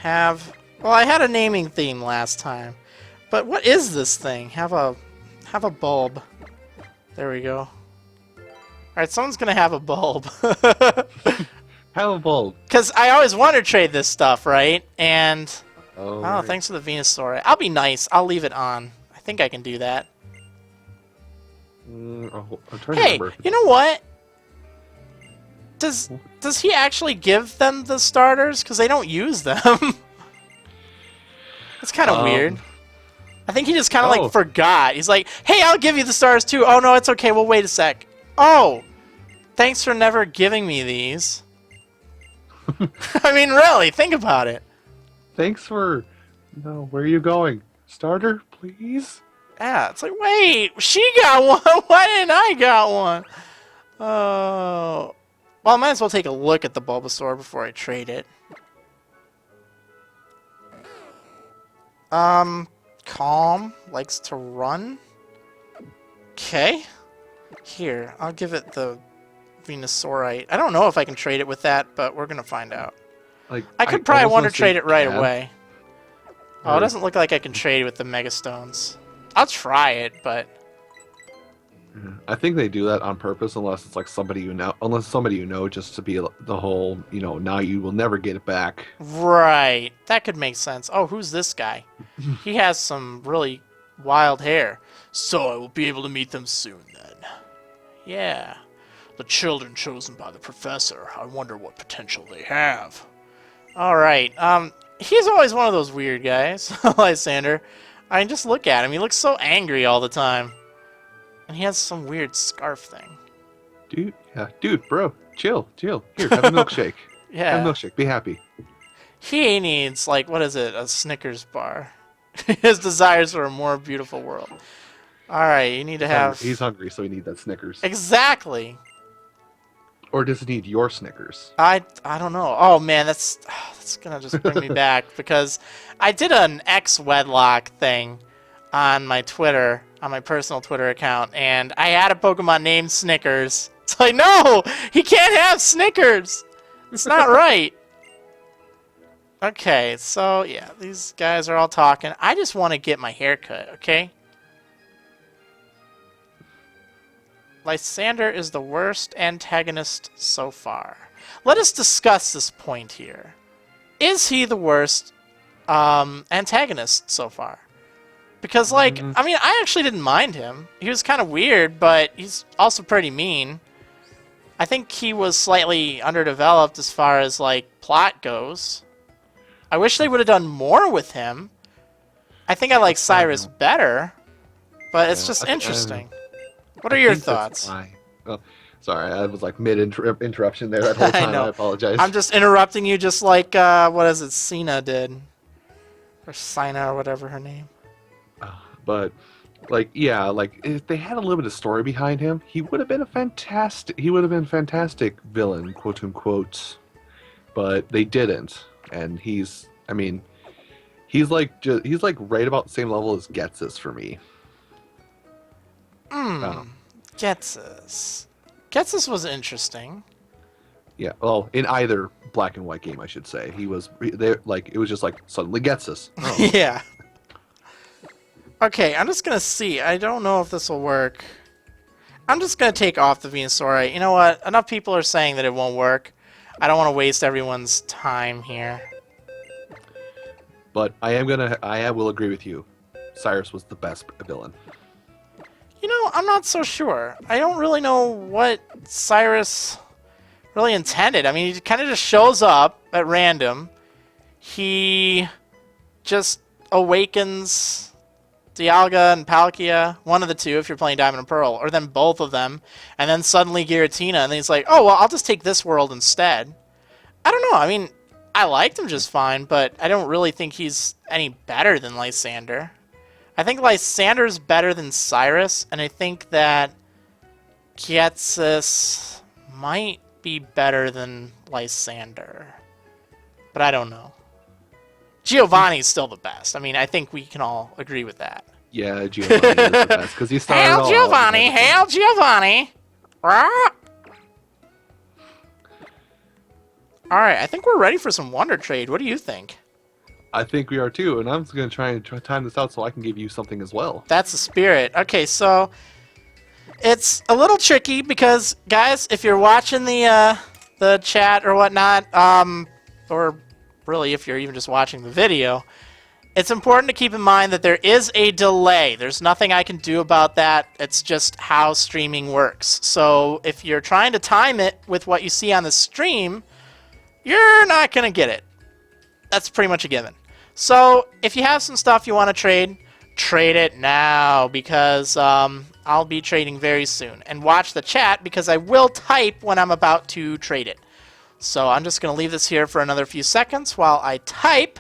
Well, I had a naming theme last time, but what is this thing? Have a bulb. There we go. Alright, someone's gonna have a bulb. Have a bulb. Because I always want to trade this stuff, right? And, right. Thanks for the Venusaur. I'll be nice. I'll leave it on. I think I can do that. I'm trying to Hey, remember. you know what? Does he actually give them the starters? Because they don't use them. It's kind of weird. I think he just kind of like forgot. He's like, hey, I'll give you the stars too. Oh, no, it's okay. Well, wait a sec. Oh, thanks for never giving me these. I mean, really, think about it. Thanks for... No, where are you going? Starter, please? Yeah, it's like, wait, she got one. Why didn't I got one? Oh... Well, I might as well take a look at the Bulbasaur before I trade it. Calm. Likes to run. Okay. Here, I'll give it the Venusaurite. I don't know if I can trade it with that, but we're gonna find out. Like I could probably almost Wonder wanna say Trade it right cab, away. Oh, it or- doesn't look like I can trade with the Megastones. I'll try it, but... I think they do that on purpose, unless it's like somebody you know, just to be the whole, now you will never get it back. Right. That could make sense. Oh, who's this guy? He has some really wild hair. So I will be able to meet them soon, then. Yeah. The children chosen by the professor. I wonder what potential they have. Alright, he's always one of those weird guys, Lysander. I mean, just look at him. He looks so angry all the time. And he has some weird scarf thing. Dude, bro, chill. Here, have a milkshake. Yeah. Have a milkshake, be happy. He needs, like, what is it? A Snickers bar. His desires for a more beautiful world. Alright, you need to have... He's hungry, so he needs that Snickers. Exactly. Or does he need your Snickers? I don't know. Oh, man, that's gonna just bring me back. Because I did an X-Wedlock thing on my Twitter, on my personal Twitter account, and I had a Pokemon named Snickers. It's like, no! He can't have Snickers! It's not right. Okay, so, yeah, these guys are all talking. I just want to get my hair cut, okay? Lysander is the worst antagonist so far. Let us discuss this point here. Is he the worst antagonist so far? Because, like, I mean, I actually didn't mind him. He was kind of weird, but he's also pretty mean. I think he was slightly underdeveloped as far as, like, plot goes. I wish they would have done more with him. I think I like Cyrus better, but it's just interesting. What are your thoughts? Oh, sorry, I was like mid-interruption there that whole time. I know. I apologize. I'm just interrupting you just like, what is it, Cena did. Or Sina, or whatever her name. But, like, yeah, like, if they had a little bit of story behind him, he would have been fantastic villain, quote-unquote. But they didn't. And he's like right about the same level as Ghetsis for me. Ghetsis. Ghetsis was interesting. Yeah, well, in either black and white game, I should say, it was just like suddenly Ghetsis. Oh. Yeah. Okay, I'm just gonna see. I don't know if this will work. I'm just gonna take off the Venusaur. You know what? Enough people are saying that it won't work. I don't want to waste everyone's time here. But I will agree with you. Cyrus was the best villain. You know, I'm not so sure. I don't really know what Cyrus really intended. I mean, he kind of just shows up at random. He just awakens Dialga and Palkia, one of the two if you're playing Diamond and Pearl, or then both of them, and then suddenly Giratina, and then he's like, oh, well, I'll just take this world instead. I don't know. I mean, I liked him just fine, but I don't really think he's any better than Lysander. I think Lysander's better than Cyrus, and I think that Ghetsis might be better than Lysander. But I don't know. Giovanni's still the best. I mean, I think we can all agree with that. Yeah, Giovanni is the best, because he started Hail all Giovanni! Hail Giovanni! Alright, I think we're ready for some Wonder Trade. What do you think? I think we are too, and I'm just going to try and time this out so I can give you something as well. That's the spirit. Okay, so it's a little tricky because, guys, if you're watching the chat or whatnot, or really if you're even just watching the video, it's important to keep in mind that there is a delay. There's nothing I can do about that. It's just how streaming works. So if you're trying to time it with what you see on the stream, you're not going to get it. That's pretty much a given. So if you have some stuff you want to trade it now, because I'll be trading very soon. And watch the chat, because I will type when I'm about to trade it. So I'm just going to leave this here for another few seconds while I type.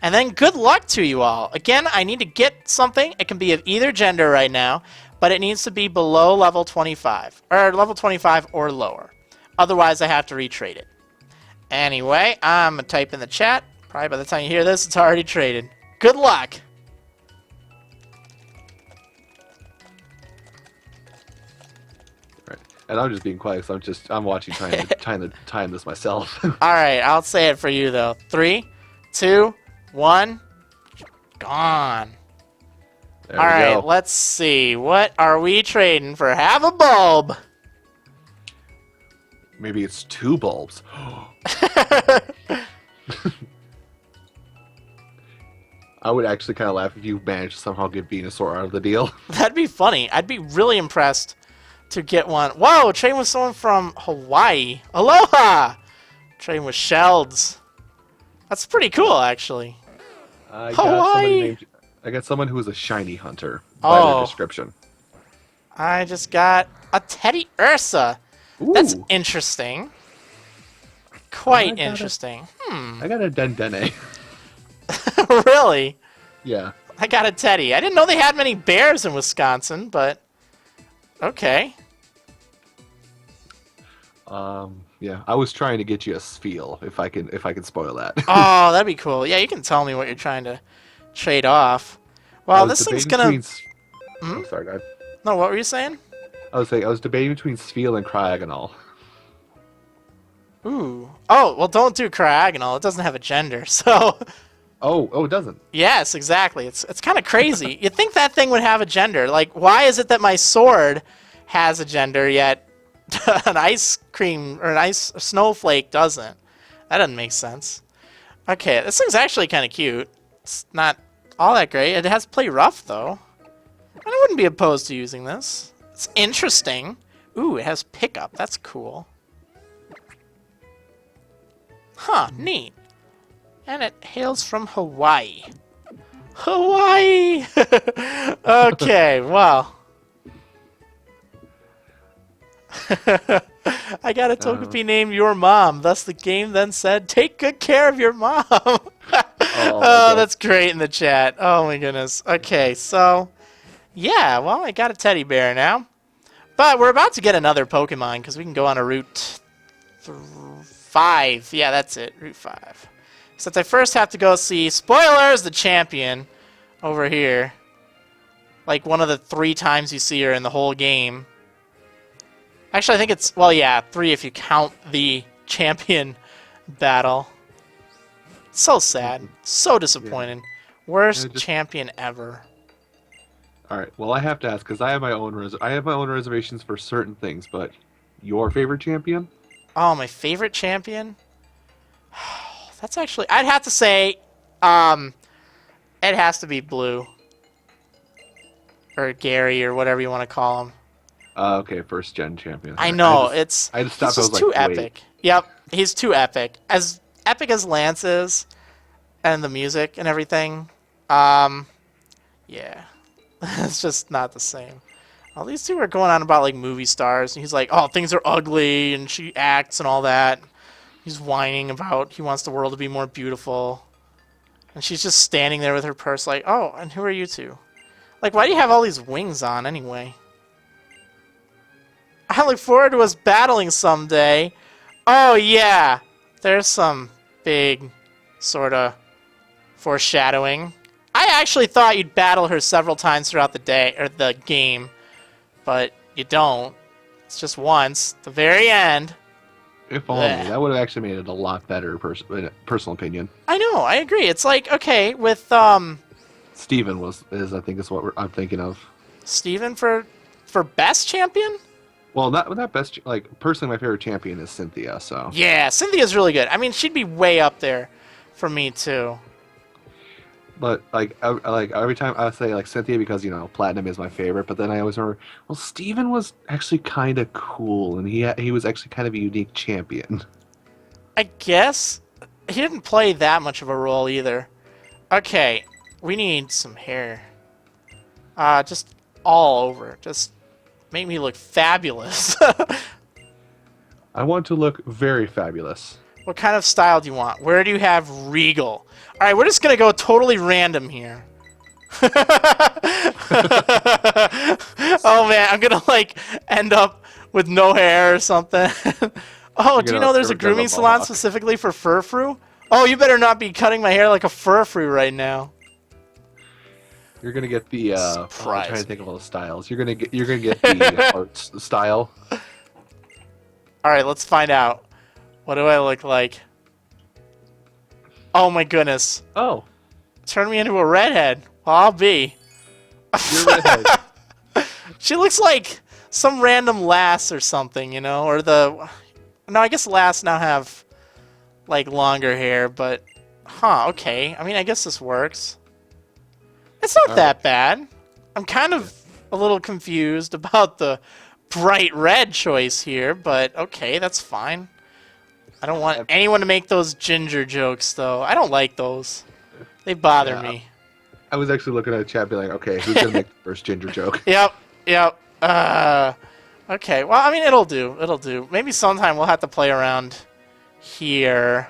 And then good luck to you all. Again, I need to get something. It can be of either gender right now, but it needs to be below level 25. Or level 25 or lower. Otherwise, I have to retrade it. Anyway, I'm going to type in the chat. Probably by the time you hear this, it's already traded. Good luck! And I'm just being quiet because I'm watching trying to time this myself. All right, I'll say it for you though. 3, 2, 1, gone. There All we right, go. let's see. What are we trading for? Have a bulb. Maybe it's 2 bulbs. I would actually kind of laugh if you managed to somehow get Venusaur out of the deal. That'd be funny. I'd be really impressed to get one. Whoa, trading with someone from Hawaii. Aloha! Trading with Shelds. That's pretty cool, actually. Hawaii! I got someone who is a shiny hunter by their description. I just got a Teddy Ursa. Ooh. That's interesting. Quite interesting. I got a Dendene. Really? Yeah. I got a Teddy. I didn't know they had many bears in Wisconsin, but okay. Yeah. I was trying to get you a Spheal, if I can spoil that. Oh, that'd be cool. Yeah, you can tell me what you're trying to trade off. Well, this thing's gonna... Oh, sorry, guys. No, what were you saying? I was debating between Spheal and Cryogonal. Ooh. Oh, well, don't do Cryogonal. It doesn't have a gender, so... Oh, it doesn't. Yes, exactly. It's kind of crazy. You'd think that thing would have a gender. Like, why is it that my sword has a gender, yet an ice cream or a snowflake doesn't? That doesn't make sense. Okay, this thing's actually kind of cute. It's not all that great. It has play rough, though. I wouldn't be opposed to using this. It's interesting. Ooh, it has pickup. That's cool. Huh, neat. And it hails from Hawaii. Hawaii! Okay, well. I got a Togepi named Your Mom. Thus the game then said, take good care of your mom. Oh, that's great in the chat. Oh my goodness. Okay, so, yeah, well, I got a teddy bear now. But we're about to get another Pokemon because we can go on a Route 5. Yeah, that's it, Route 5. Since I first have to go see, spoilers, the champion over here. Like one of the 3 times you see her in the whole game. Actually, I think it's, well, yeah, 3 if you count the champion battle. So sad. So disappointing. Yeah. Worst champion ever. All right. Well, I have to ask because I have my own reservations for certain things, but your favorite champion? Oh, my favorite champion? That's actually... I'd have to say... it has to be Blue. Or Gary, or whatever you want to call him. Okay, first gen champion. I know, I just stopped. He's just too epic. Yep, he's too epic. As epic as Lance is, and the music and everything, yeah. It's just not the same. All these 2 are going on about, like, movie stars, and he's like, oh, things are ugly, and she acts and all that. He's whining about he wants the world to be more beautiful. And she's just standing there with her purse like, oh, and who are you 2? Like, why do you have all these wings on anyway? I look forward to us battling someday. Oh, yeah. There's some big sort of foreshadowing. I actually thought you'd battle her several times throughout the day, or the game. But you don't. It's just once. The very end. If only. That would have actually made it a lot better, personal opinion. I know, I agree. It's like, okay, with, Steven I think is what I'm thinking of. Steven for best champion? Well, not best, like, personally my favorite champion is Cynthia, so. Yeah, Cynthia's really good. I mean, she'd be way up there for me, too. But, like every time I say, like, Cynthia because, you know, Platinum is my favorite, but then I always remember, well, Steven was actually kind of cool, and he was actually kind of a unique champion. I guess. He didn't play that much of a role, either. Okay, we need some hair. Just all over. Just make me look fabulous. I want to look very fabulous. What kind of style do you want? Where do you have Regal? Alright, we're just going to go totally random here. Oh man, I'm going to like end up with no hair or something. Oh, do you know there's a grooming salon specifically for Furfrou? Oh, you better not be cutting my hair like a Furfrou right now. You're gonna get the I'm trying to think of all the styles. You're gonna get the art style. Alright, let's find out. What do I look like? Oh my goodness. Oh, Turn me into a redhead. Well, I'll be. you're redhead. She looks like some random lass or something, you know? Or the... No, I guess lass now have, like, longer hair, but... Huh, okay. I mean, I guess this works. It's not that bad. I'm kind of a little confused about the bright red choice here, but okay, that's fine. I don't want anyone to make those ginger jokes, though. I don't like those. They bother me. I was actually looking at the chat, being like, okay, who's gonna make the first ginger joke? Yep. Okay, well, I mean, it'll do. It'll do. Maybe sometime we'll have to play around here.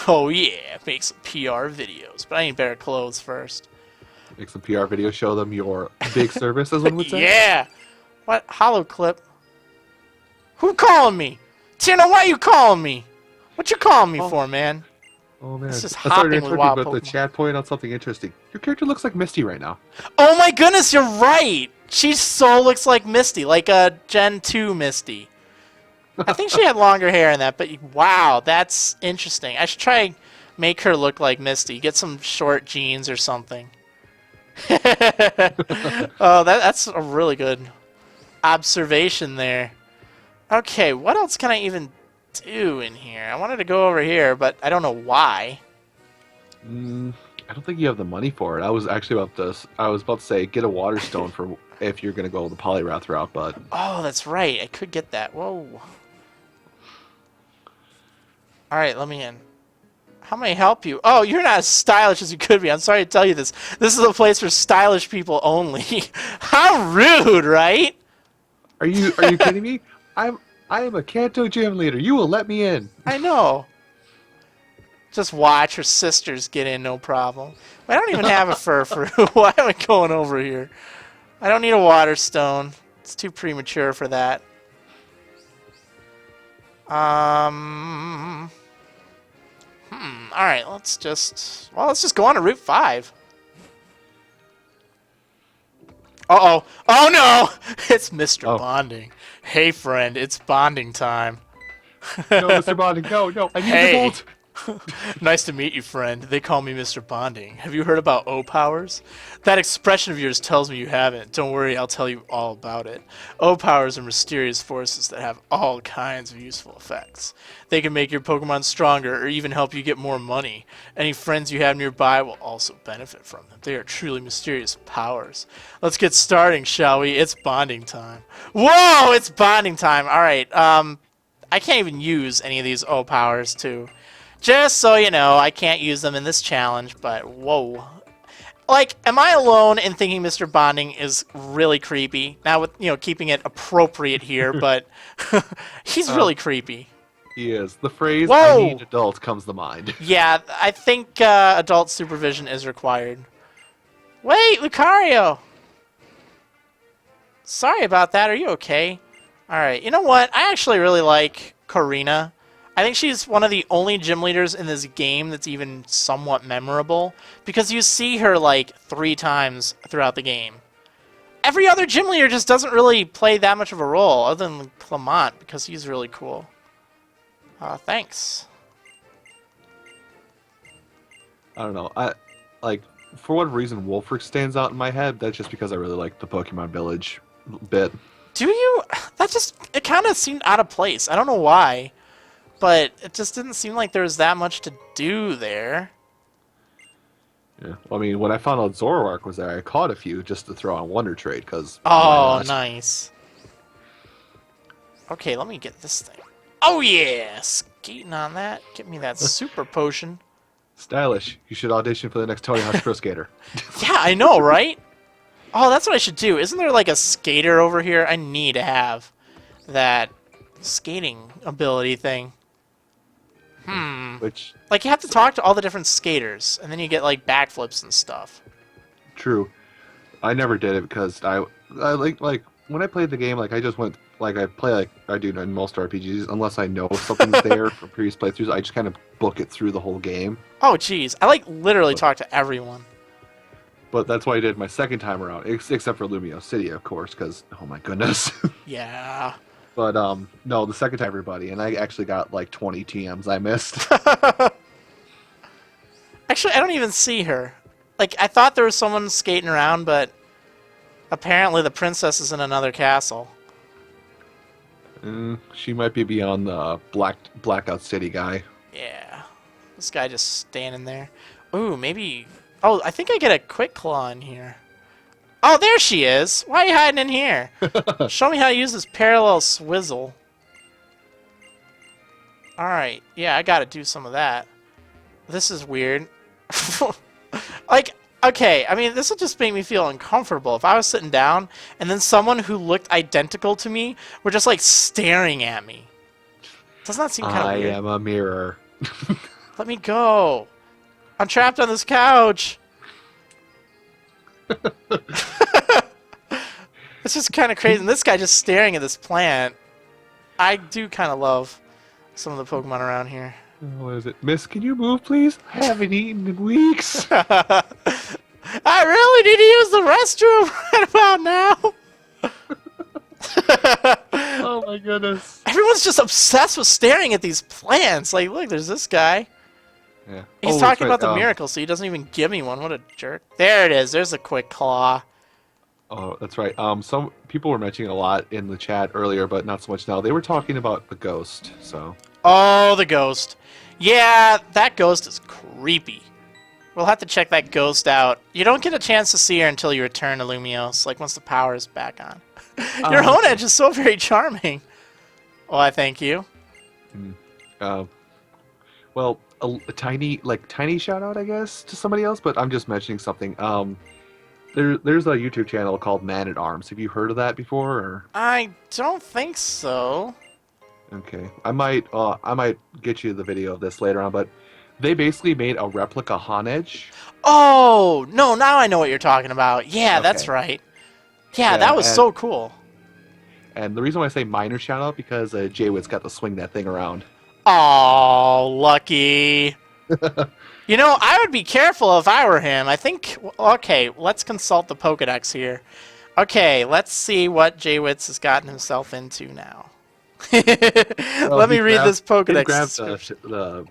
Oh, yeah, make some PR videos. But I need better clothes first. Make some PR video, show them your big service, as one would say. Yeah! What? Hollow clip? Who calling me? Tina, why you calling me? What you calling me for, man? Oh, man. It's just I'm sorry hopping to with interrupt wild you, but the Pokemon. chat pointed out something interesting. Your character looks like Misty right now. Oh my goodness, you're right! She so looks like Misty, like a Gen 2 Misty. I think she had longer hair in that, but wow, that's interesting. I should try and make her look like Misty. Get some short jeans or something. Oh, that's a really good observation there. Okay, what else can I even do in here? I wanted to go over here, but I don't know why. I don't think you have the money for it. I was actually about this. I was about to say get a water stone for if you're gonna go the Poliwrath route, but Oh, that's right. I could get that. Whoa. All right, let me in. How may I help you? Oh, you're not as stylish as you could be. I'm sorry to tell you this. This is a place for stylish people only. How rude, right? are you kidding me? I am a Kanto gym leader. You will let me in. I know. Just watch her sisters get in, no problem. I don't even have a Furfru. Why am I going over here? I don't need a water stone. It's too premature for that. Alright, let's just go on to Route 5. Uh-oh. Oh, no! It's Mr. Bonding. Hey, friend, it's bonding time. No, Mr. Bonding, no, I need Hey. the bolt. Nice to meet you, friend. They call me Mr. Bonding. Have you heard about O-Powers? That expression of yours tells me you haven't. Don't worry, I'll tell you all about it. O-Powers are mysterious forces that have all kinds of useful effects. They can make your Pokemon stronger or even help you get more money. Any friends you have nearby will also benefit from them. They are truly mysterious powers. Let's get starting, shall we? It's bonding time. Whoa! It's bonding time. Alright, I can't even use any of these O-Powers, too. Just so you know, I can't use them in this challenge, but whoa. Like, am I alone in thinking Mr. Bonding is really creepy? Now, with, you know, keeping it appropriate here, but he's really creepy. He is. The phrase, Whoa! I need adult, comes to mind. Yeah, I think adult supervision is required. Wait, Lucario! Sorry about that, are you okay? Alright, you know what? I actually really like Corina. I think she's one of the only gym leaders in this game that's even somewhat memorable, because you see her like 3 times throughout the game. Every other gym leader just doesn't really play that much of a role, other than Clement, because he's really cool. Thanks. I don't know. For what reason Wolfric stands out in my head, that's just because I really like the Pokemon Village bit. Do you? It kind of seemed out of place. I don't know why. But it just didn't seem like there was that much to do there. Yeah. Well, I mean, when I found out Zoroark was there, I caught a few just to throw on Wonder Trade, because... Oh, nice. Okay, let me get this thing. Oh, yeah! Skating on that. Get me that super potion. Stylish. You should audition for the next Tony Hawk's Pro Skater. Yeah, I know, right? Oh, that's what I should do. Isn't there like a skater over here? I need to have that skating ability thing. Which... Like, you have to talk to all the different skaters, and then you get, like, backflips and stuff. True. I never did it because I like, when I played the game, like, I just went, like, I play like I do in most RPGs, unless I know something's there from previous playthroughs, I just kind of book it through the whole game. Oh, jeez. I, like, literally talk to everyone. But that's what I did my second time around, except for Lumio City, of course, because, oh my goodness. Yeah. But no, the second time everybody, and I actually got like 20 TMs I missed. Actually, I don't even see her. Like, I thought there was someone skating around, but apparently the princess is in another castle. She might be beyond the Blackout City guy. Yeah. This guy just standing there. Ooh, maybe... Oh, I think I get a quick claw in here. Oh, there she is! Why are you hiding in here? Show me how to use this parallel swizzle. Alright, yeah, I gotta do some of that. This is weird. Like, okay, I mean, this will just make me feel uncomfortable. If I was sitting down, and then someone who looked identical to me were just, like, staring at me. Doesn't that seem kind of weird? I am a mirror. Let me go. I'm trapped on this couch. It's just kind of crazy. And this guy just staring at this plant. I do kind of love some of the Pokemon around here. What is it? Miss, can you move, please? I haven't eaten in weeks. I really need to use the restroom right about now. Oh my goodness. Everyone's just obsessed with staring at these plants. Like, look, there's this guy. Yeah. He's talking about the miracle, so he doesn't even give me one. What a jerk. There it is. There's a quick claw. Oh, that's right. Some people were mentioning a lot in the chat earlier, but not so much now. They were talking about the ghost, so... Oh, the ghost. Yeah, that ghost is creepy. We'll have to check that ghost out. You don't get a chance to see her until you return to Lumiose, like once the power is back on. Your Honedge is so very charming. Oh, I thank you. Well, a tiny shout out, I guess, to somebody else, but I'm just mentioning something. There's a YouTube channel called Man at Arms. Have you heard of that before? Or? I don't think so. Okay, I might get you the video of this later on, but they basically made a replica Honedge. Oh no! Now I know what you're talking about. Yeah, Okay. that's right. Yeah, that was so cool. And the reason why I say minor shout out because Jaywood's got to swing that thing around. Oh, lucky. You know, I would be careful if I were him. I think... Okay, let's consult the Pokedex here. Okay, let's see what Jaywitz has gotten himself into now. Let me read this Pokedex. He grabbed the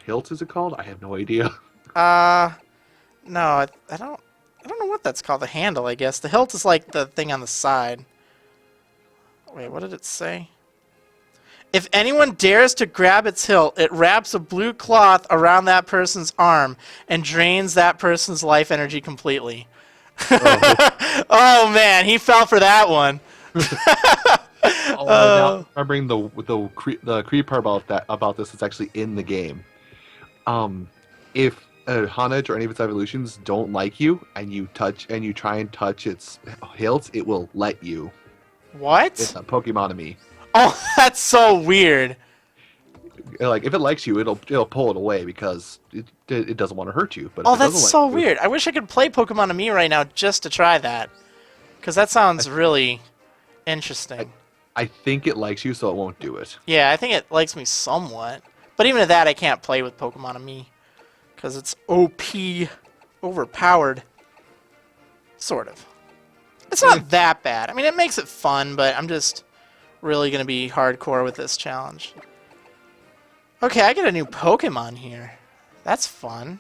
hilt, is it called? I have no idea. No, I don't know what that's called. The handle, I guess. The hilt is like the thing on the side. Wait, what did it say? If anyone dares to grab its hilt, it wraps a blue cloth around that person's arm and drains that person's life energy completely. Oh man, he fell for that one. Now remembering the creepy part about this is actually in the game. If a Honedge or any of its evolutions don't like you and you try and touch its hilt, it will let you. What? It's a Pokemon Me. Oh, that's so weird. Like if it likes you, it'll pull it away because it doesn't want to hurt you. But oh, that's so weird. I wish I could play Pokemon Me right now just to try that, because that sounds really interesting. I think it likes you, so it won't do it. Yeah, I think it likes me somewhat, but even at that, I can't play with Pokemon Me because it's OP, overpowered. Sort of. It's not that bad. I mean, it makes it fun, but I'm just really going to be hardcore with this challenge. Okay, I get a new Pokemon here. That's fun.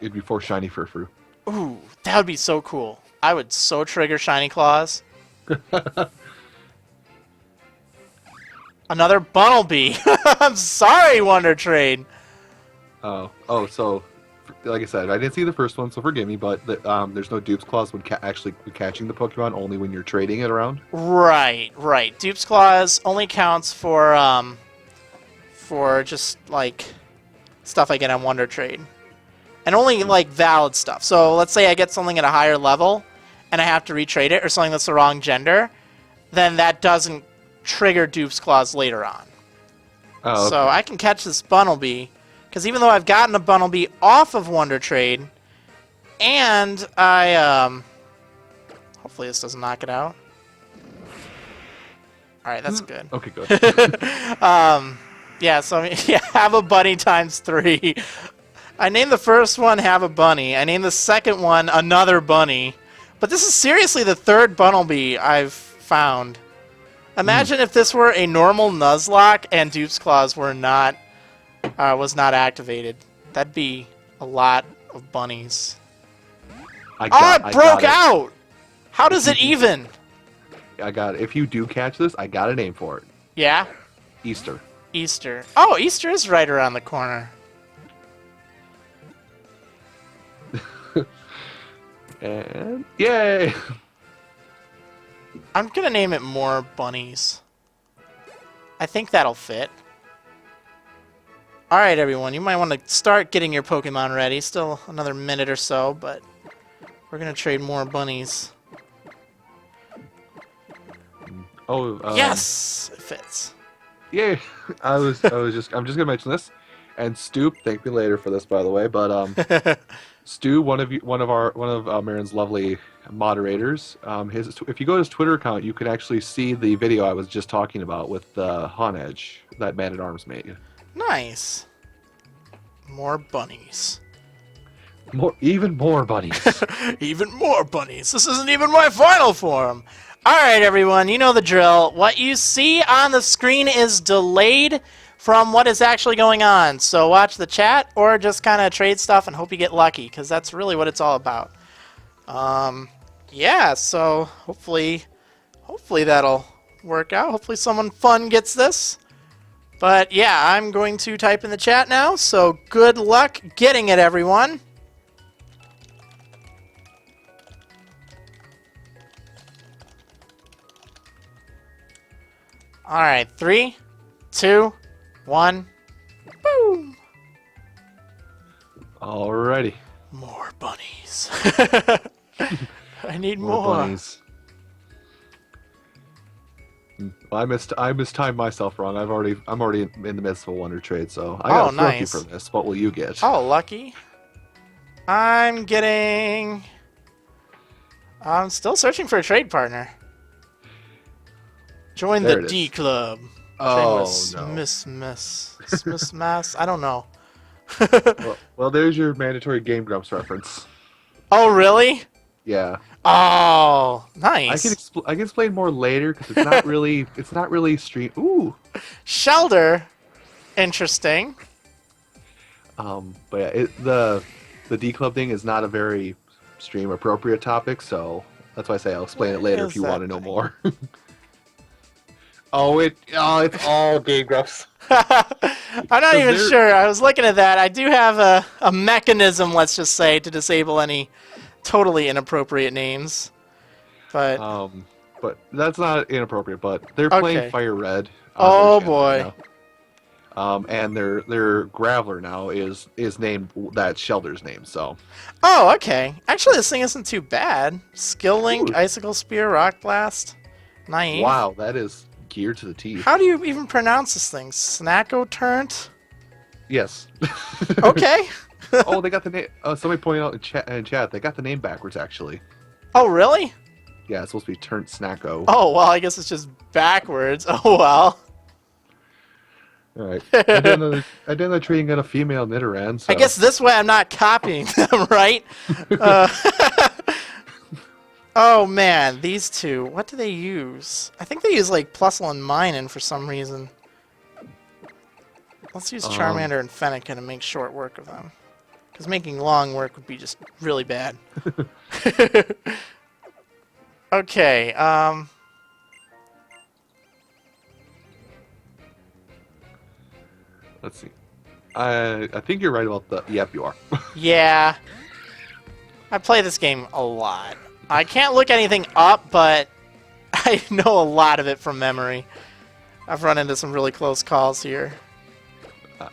It'd be for Shiny Furfrou. Ooh, that would be so cool. I would so trigger Shiny Claws. Another Bunnelby. I'm sorry, Wonder Trade. Oh, so like I said, I didn't see the first one, so forgive me. But there's no Dupe's Claws when actually catching the Pokemon, only when you're trading it around. Right. Dupe's Claws only counts for just like stuff I get on Wonder Trade, and only like valid stuff. So let's say I get something at a higher level, and I have to retrade it, or something that's the wrong gender, then that doesn't trigger Dupe's Claws later on. Oh, okay. So I can catch this Bunnelby, because even though I've gotten a Bunnelby off of Wonder Trade, and I hopefully this doesn't knock it out. All right, that's good. Okay, good. Yeah, so I mean, yeah, have a bunny times 3. I named the first one Have a Bunny. I named the second one Another Bunny. But this is seriously the third Bunnelby I've found. Imagine if this were a normal Nuzlocke and Dupe's Claws were not was not activated. That'd be a lot of bunnies. I It broke got it. out! How does it even? I got it. If you do catch this, I got a name for it. Yeah? Easter. Easter. Oh, Easter is right around the corner. And yay! I'm gonna name it More Bunnies. I think that'll fit. Alright, everyone, you might want to start getting your Pokemon ready. Still another minute or so, but we're gonna trade more bunnies. Oh, yes! It fits. Yay! I'm just gonna mention this. And Stoop, thank me later for this, by the way. But Stu, one of Marin's lovely moderators, if you go to his Twitter account, you can actually see the video I was just talking about with Han Edge that Man at Arms made. Nice. More bunnies. Even more bunnies. Even more bunnies. This isn't even my final form. Alright, everyone, you know the drill. What you see on the screen is delayed from what is actually going on. So watch the chat or just kind of trade stuff and hope you get lucky, because that's really what it's all about. Yeah, so hopefully that'll work out. Hopefully someone fun gets this. But yeah, I'm going to type in the chat now, so good luck getting it, everyone. Alright, 3, 2, 1, boom! Alrighty. More bunnies. I need More more. bunnies. Well, I mistimed myself wrong. I'm already in the midst of a wonder trade, so I got a lucky nice. for this. What will you get? Oh, lucky. I'm still searching for a trade partner. Join There the it D is. Club. Oh, no. Miss. I don't know. well, there's your mandatory Game Grumps reference. Oh, really? Yeah. Oh, nice. I can explain more later because it's not really stream. Ooh. Shelter. Interesting. But yeah, the D Club thing is not a very stream appropriate topic, so that's why I say I'll explain it later if you want to know more. It's all Game Grumps. I'm not even sure. I was looking at that. I do have a mechanism, let's just say, to disable any totally inappropriate names. But that's not inappropriate. But they're playing Fire Red. Oh boy. Right now. And their Graveler now is named that Shelter's name. So. Oh, okay. Actually, this thing isn't too bad. Skill Link, Ooh. Icicle Spear, Rock Blast, Naive. Wow, that is geared to the teeth. How do you even pronounce this thing? Snacko Turnt? Yes. Okay. Oh, they got the name. Somebody pointed out in chat. They got the name backwards, actually. Oh, really? Yeah, it's supposed to be Turnt Snacko. Oh, well, I guess it's just backwards. Oh, well. All right. I didn't know Trading got a female Nidoran. So. I guess this way I'm not copying them, right? Oh, man. These two. What do they use? I think they use, like, Plusle and Minun for some reason. Let's use Charmander and Fennekin and make short work of them. Because making long work would be just really bad. Okay, Let's see. I think you're right about the... Yep, you are. yeah. I play this game a lot. I can't look anything up, but I know a lot of it from memory. I've run into some really close calls here.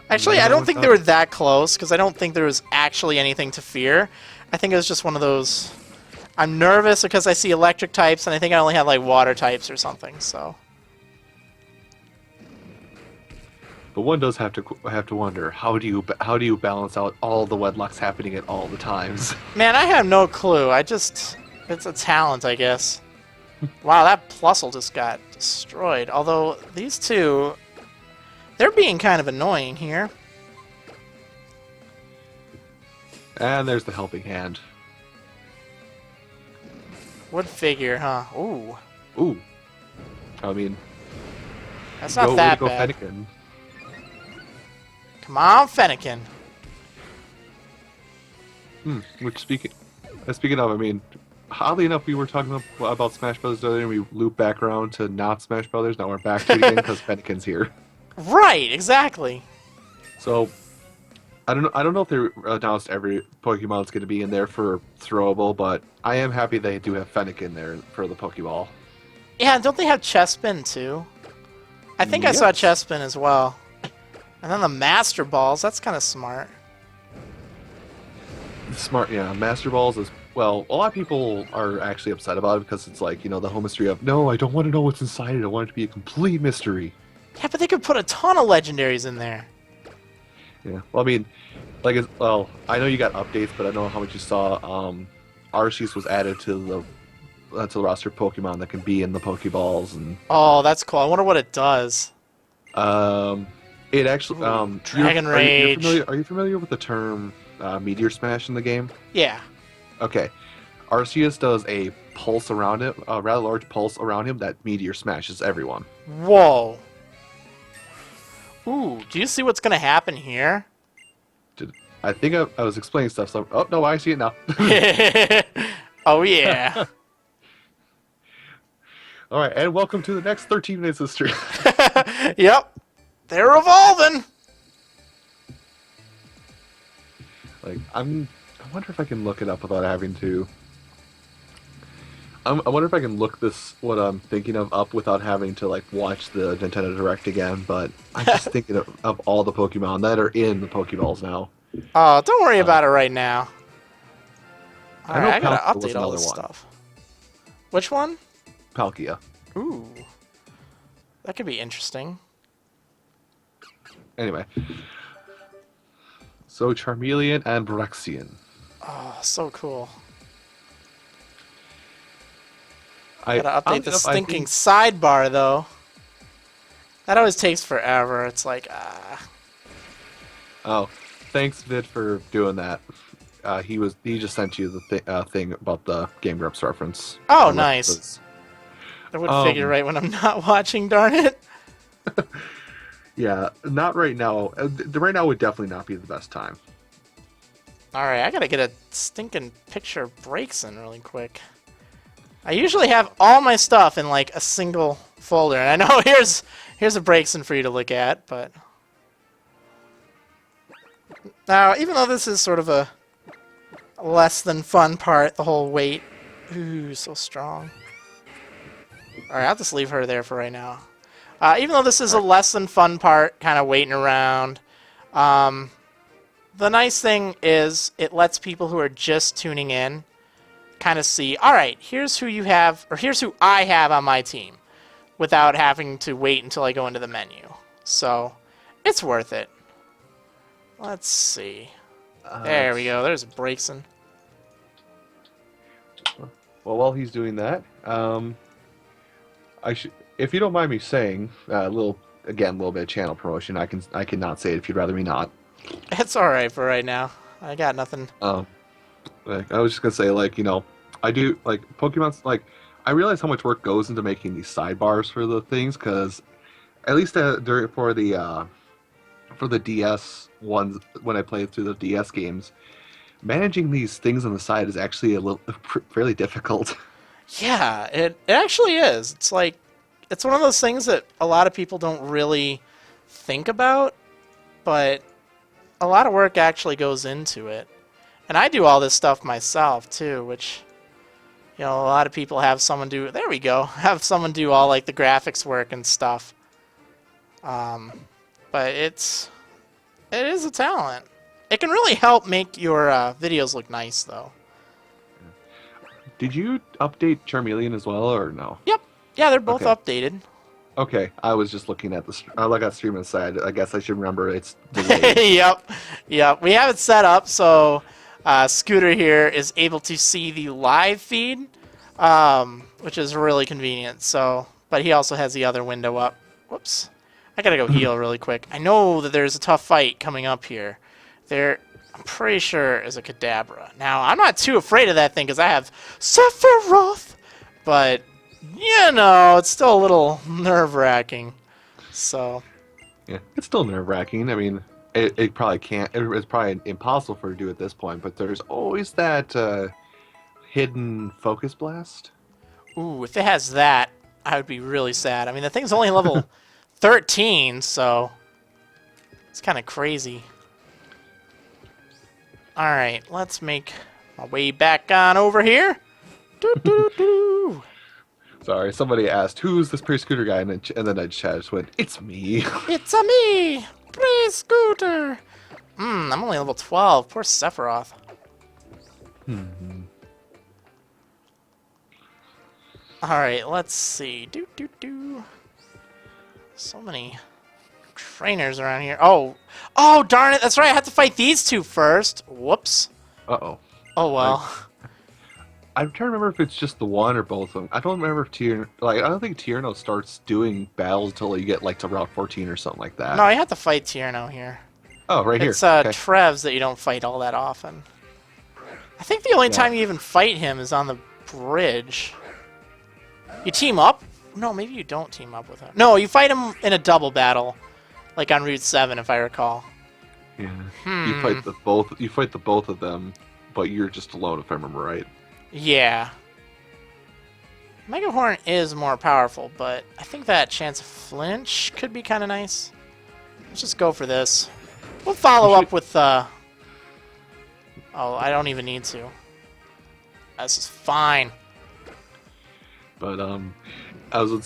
Actually, I don't think they were that close, because I don't think there was actually anything to fear. I think it was just one of those... I'm nervous because I see electric types, and I think I only had, like, water types or something, so... But one does have to wonder, how do you balance out all the wedlocks happening at all the times? Man, I have no clue. It's a talent, I guess. Wow, that Plusle just got destroyed. Although, these two... They're being kind of annoying here. And there's the helping hand. Would figure, huh? Ooh. Ooh. I mean, That's not that bad. Fennekin. Come on, Fennekin. Which speaking of, I mean, oddly enough, we were talking about Smash Brothers earlier, and we loop back around to not Smash Brothers. Now we're back to it again because Fennekin's here. Right, exactly. So, I don't know if they announced every Pokemon that's going to be in there for throwable, but I am happy they do have Fennekin there for the Pokeball. Yeah, don't they have Chespin too? I think I saw Chespin as well. And then the Master Balls, that's kind of smart. Smart, yeah. Master Balls is, well, a lot of people are actually upset about it because it's like, the whole mystery of, no, I don't want to know what's inside it. I want it to be a complete mystery. Yeah, but they could put a ton of legendaries in there. Yeah, well, I mean, I know you got updates, but I don't know how much you saw. Arceus was added to the roster of Pokemon that can be in the Pokeballs, and oh, that's cool. I wonder what it does. It actually Dragon Rage. Are you familiar with the term Meteor Smash in the game? Yeah. Okay. Arceus does a pulse around it, a rather large pulse around him that Meteor Smashes everyone. Whoa. Ooh, do you see what's gonna happen here? I think I was explaining stuff. So, oh no, I see it now. Oh yeah. All right, and welcome to the next 13 minutes of stream. Yep, they're evolving. I wonder if I can look it up without having to. I wonder if I can look what I'm thinking of up without having to watch the Nintendo Direct again. But I'm just thinking of all the Pokemon that are in the Pokeballs now. Oh, don't worry about it right now. Alright, I gotta Palkia was update all this stuff. Which one? Palkia. Ooh, that could be interesting. Anyway, so Charmeleon and Braixen. Oh, so cool. I gotta update the stinking sidebar though. That always takes forever. It's like, Oh, thanks Vid for doing that. He just sent you the thing about the Game Grumps reference. Oh, nice. I would figure right when I'm not watching, darn it. Yeah, not right now. Right now would definitely not be the best time. Alright, I gotta get a stinking picture of Braixen really quick. I usually have all my stuff in a single folder, and I know here's a Braixen for you to look at, but now even though this is sort of a less than fun part, the whole wait. Ooh, so strong. Alright, I'll just leave her there for right now. Even though this is a less than fun part, kind of waiting around, the nice thing is it lets people who are just tuning in kind of see, alright, here's who you have, or here's who I have on my team, without having to wait until I go into the menu. So, it's worth it. Let's see. There we go, there's Braixen. Well, while he's doing that, if you don't mind me saying, a little bit of channel promotion. I cannot say it if you'd rather me not. It's alright for right now. I got nothing. I was just gonna say, I do Pokemon's I realize how much work goes into making these sidebars for the things, because at least for the DS ones, when I played through the DS games, managing these things on the side is actually fairly difficult. Yeah, it actually is. It's one of those things that a lot of people don't really think about, but a lot of work actually goes into it. And I do all this stuff myself too, which, a lot of people have someone do, there we go, have someone do all the graphics work and stuff. But it is a talent. It can really help make your videos look nice though. Did you update Charmeleon as well, or no? Yep. Yeah, they're both updated. Okay, I was just looking at stream inside. I guess I should remember it's delayed. Yep. We have it set up so Scooter here is able to see the live feed, which is really convenient. So, but he also has the other window up. Whoops. I gotta go heal really quick. I know that there's a tough fight coming up here. I'm pretty sure is a Kadabra. Now, I'm not too afraid of that thing because I have Sephiroth, but, it's still a little nerve-wracking. So, Yeah, it's still nerve-wracking. I mean, it probably can't. It's probably impossible for her to do at this point. But there's always that hidden focus blast. ooh, if it has that, I would be really sad. I mean, the thing's only level 13, so it's kind of crazy. All right, let's make my way back on over here. Doo, doo, doo. Sorry, somebody asked, "Who's this Praisedscooter guy?" And then I just went, "It's me." It's a me, Praisedscooter. I'm only level 12. Poor Sephiroth. All right, let's see. So many trainers around here. Oh, darn it! That's right. I have to fight these two first. Whoops. Uh-oh. Oh well. I'm trying to remember if it's just the one or both of them. I don't remember if I don't think Tierno starts doing battles until you get like to Route 14 or something like that. No, you have to fight Tierno here. Oh, right here. It's Okay. Trevs that you don't fight all that often. I think the only time you even fight him is on the bridge. You team up? No, maybe you don't team up with him. No, you fight him in a double battle, like on Route 7, if I recall. Yeah. You fight the both. You fight the both of them, but you're just alone, if I remember right. Yeah. Mega Horn is more powerful, but I think that chance of flinch could be kind of nice. Let's just go for this. We'll follow up with, oh, I don't even need to. This is fine. But I was gonna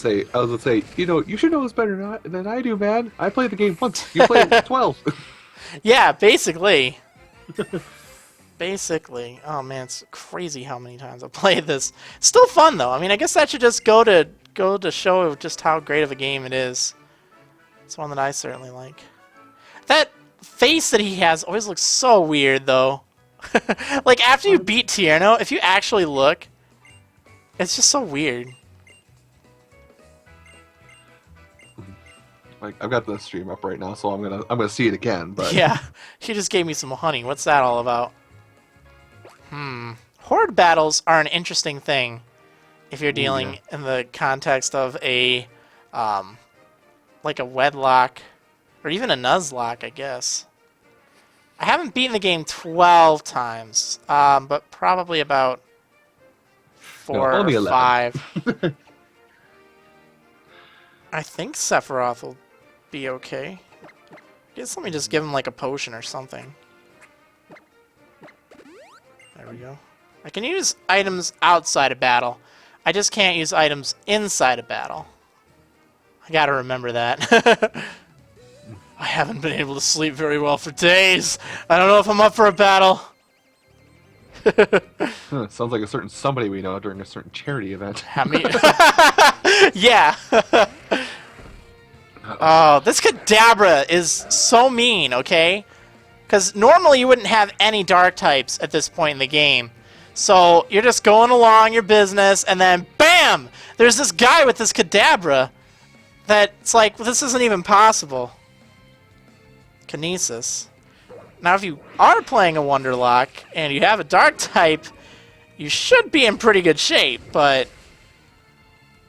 say, you should know this better than I do, man. I played the game once. You played it 12. Yeah, basically. Basically. Oh man, it's crazy how many times I've played this. Still fun though. I mean, I guess that should just go to show just how great of a game it is. It's one that I certainly like. That face that he has always looks so weird though. Like after you beat Tierno, if you actually look, it's just so weird. Like I've got the stream up right now, so I'm gonna see it again. But Yeah, he just gave me some honey. What's that all about? Horde battles are an interesting thing if you're dealing in the context of a like a Wedlocke or even a Nuzlocke, I guess. I haven't beaten the game 12 times, but probably about 4 only or 11. 5. I think Sephiroth will be okay. I guess let me just give him like a potion or something. There we go. I can use items outside of battle. I just can't use items inside of battle. I gotta remember that. I haven't been able to sleep very well for days. I don't know if I'm up for a battle. Sounds like a certain somebody we know during a certain charity event. Yeah. Oh, this Kadabra is so mean, okay? Because normally you wouldn't have any dark types at this point in the game. So you're just going along your business, and then BAM! There's this guy with this Kadabra that's like, well, this isn't even possible. Kinesis. Now, if you are playing a Wonderlocke and you have a dark type, you should be in pretty good shape, but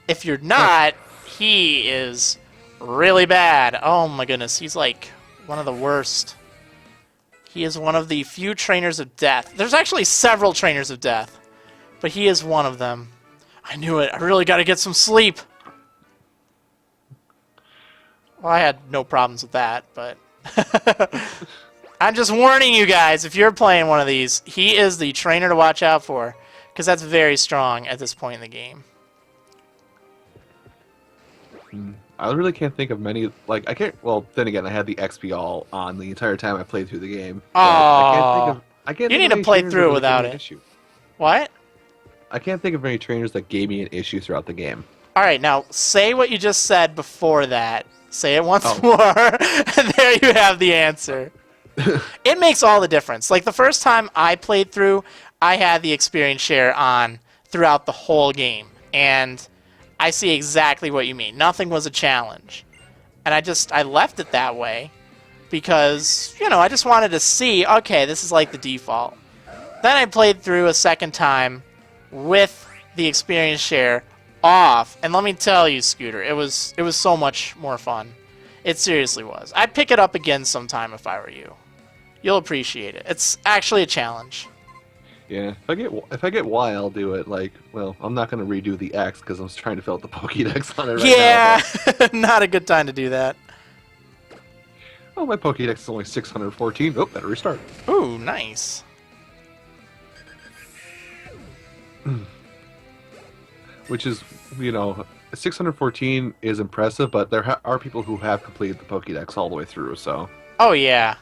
if you're not, he is really bad. Oh my goodness, he's like one of the worst. He is one of the few trainers of death. There's actually several trainers of death, but he is one of them. I knew it. I really got to get some sleep. Well, I had no problems with that, but I'm just warning you guys, if you're playing one of these, he is the trainer to watch out for, because that's very strong at this point in the game. I really can't think of many. Like I can't. Well, then again, I had the XP all on the entire time I played through the game. Oh, I can't you think need of to play through that without gave me an it. issue. What? I can't think of any trainers that gave me an issue throughout the game. All right, now say what you just said before that. Say it once more, and there you have the answer. It makes all the difference. Like the first time I played through, I had the experience share on throughout the whole game, and I see exactly what you mean. Nothing was a challenge. And I left it that way because, I just wanted to see, okay, this is like the default. Then I played through a second time with the experience share off, and let me tell you, Scooter, it was so much more fun. It seriously was. I'd pick it up again sometime if I were you. You'll appreciate it. It's actually a challenge. Yeah, if I get Y, I'll do it. Like, well, I'm not gonna redo the X because I'm trying to fill out the Pokédex on it right Yeah, now. But... not a good time to do that. Oh, my Pokédex is only 614. Oh, better restart. Ooh, nice. Which is, 614 is impressive, but there are people who have completed the Pokédex all the way through, so... Oh, yeah.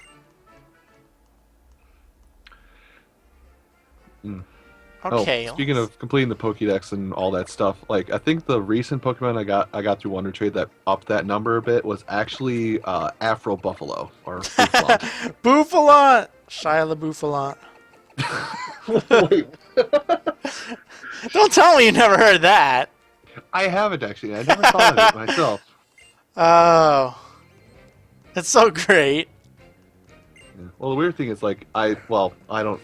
Okay. Oh, speaking of completing the Pokédex and all that stuff, like, I think the recent Pokemon I got through Wonder Trade that upped that number a bit was actually Afro Buffalo, or Buffalont. Buffalont! Shia LaBeoufalont. Wait. Don't tell me you never heard that. I haven't, actually. I never thought of it myself. Oh. It's so great. Yeah. Well, the weird thing is, like, I don't...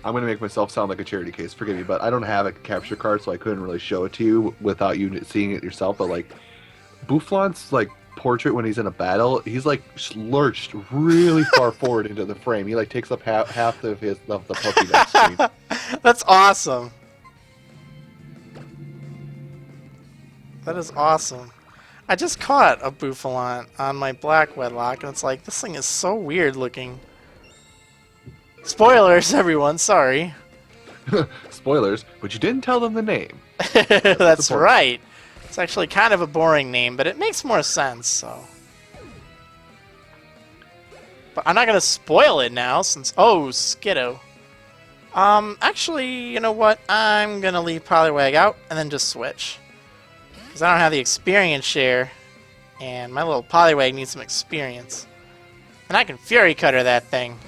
I'm going to make myself sound like a charity case, forgive me, but I don't have a capture card, so I couldn't really show it to you without you seeing it yourself, but, like, Buffalont's, like, portrait when he's in a battle, he's, like, lurched really far forward into the frame. He, like, takes up half of the Pokédex screen. That's awesome. That is awesome. I just caught a Buffalont on my black wedlock, and it's like, this thing is so weird looking. Spoilers, everyone, sorry. Spoilers, but you didn't tell them the name. That's right. It's actually kind of a boring name, but it makes more sense, so... But I'm not going to spoil it now, since... Oh, Skiddo. Actually, you know what? I'm going to leave Poliwag out, and then just switch. Because I don't have the experience share, and my little Poliwag needs some experience. And I can Fury Cutter that thing.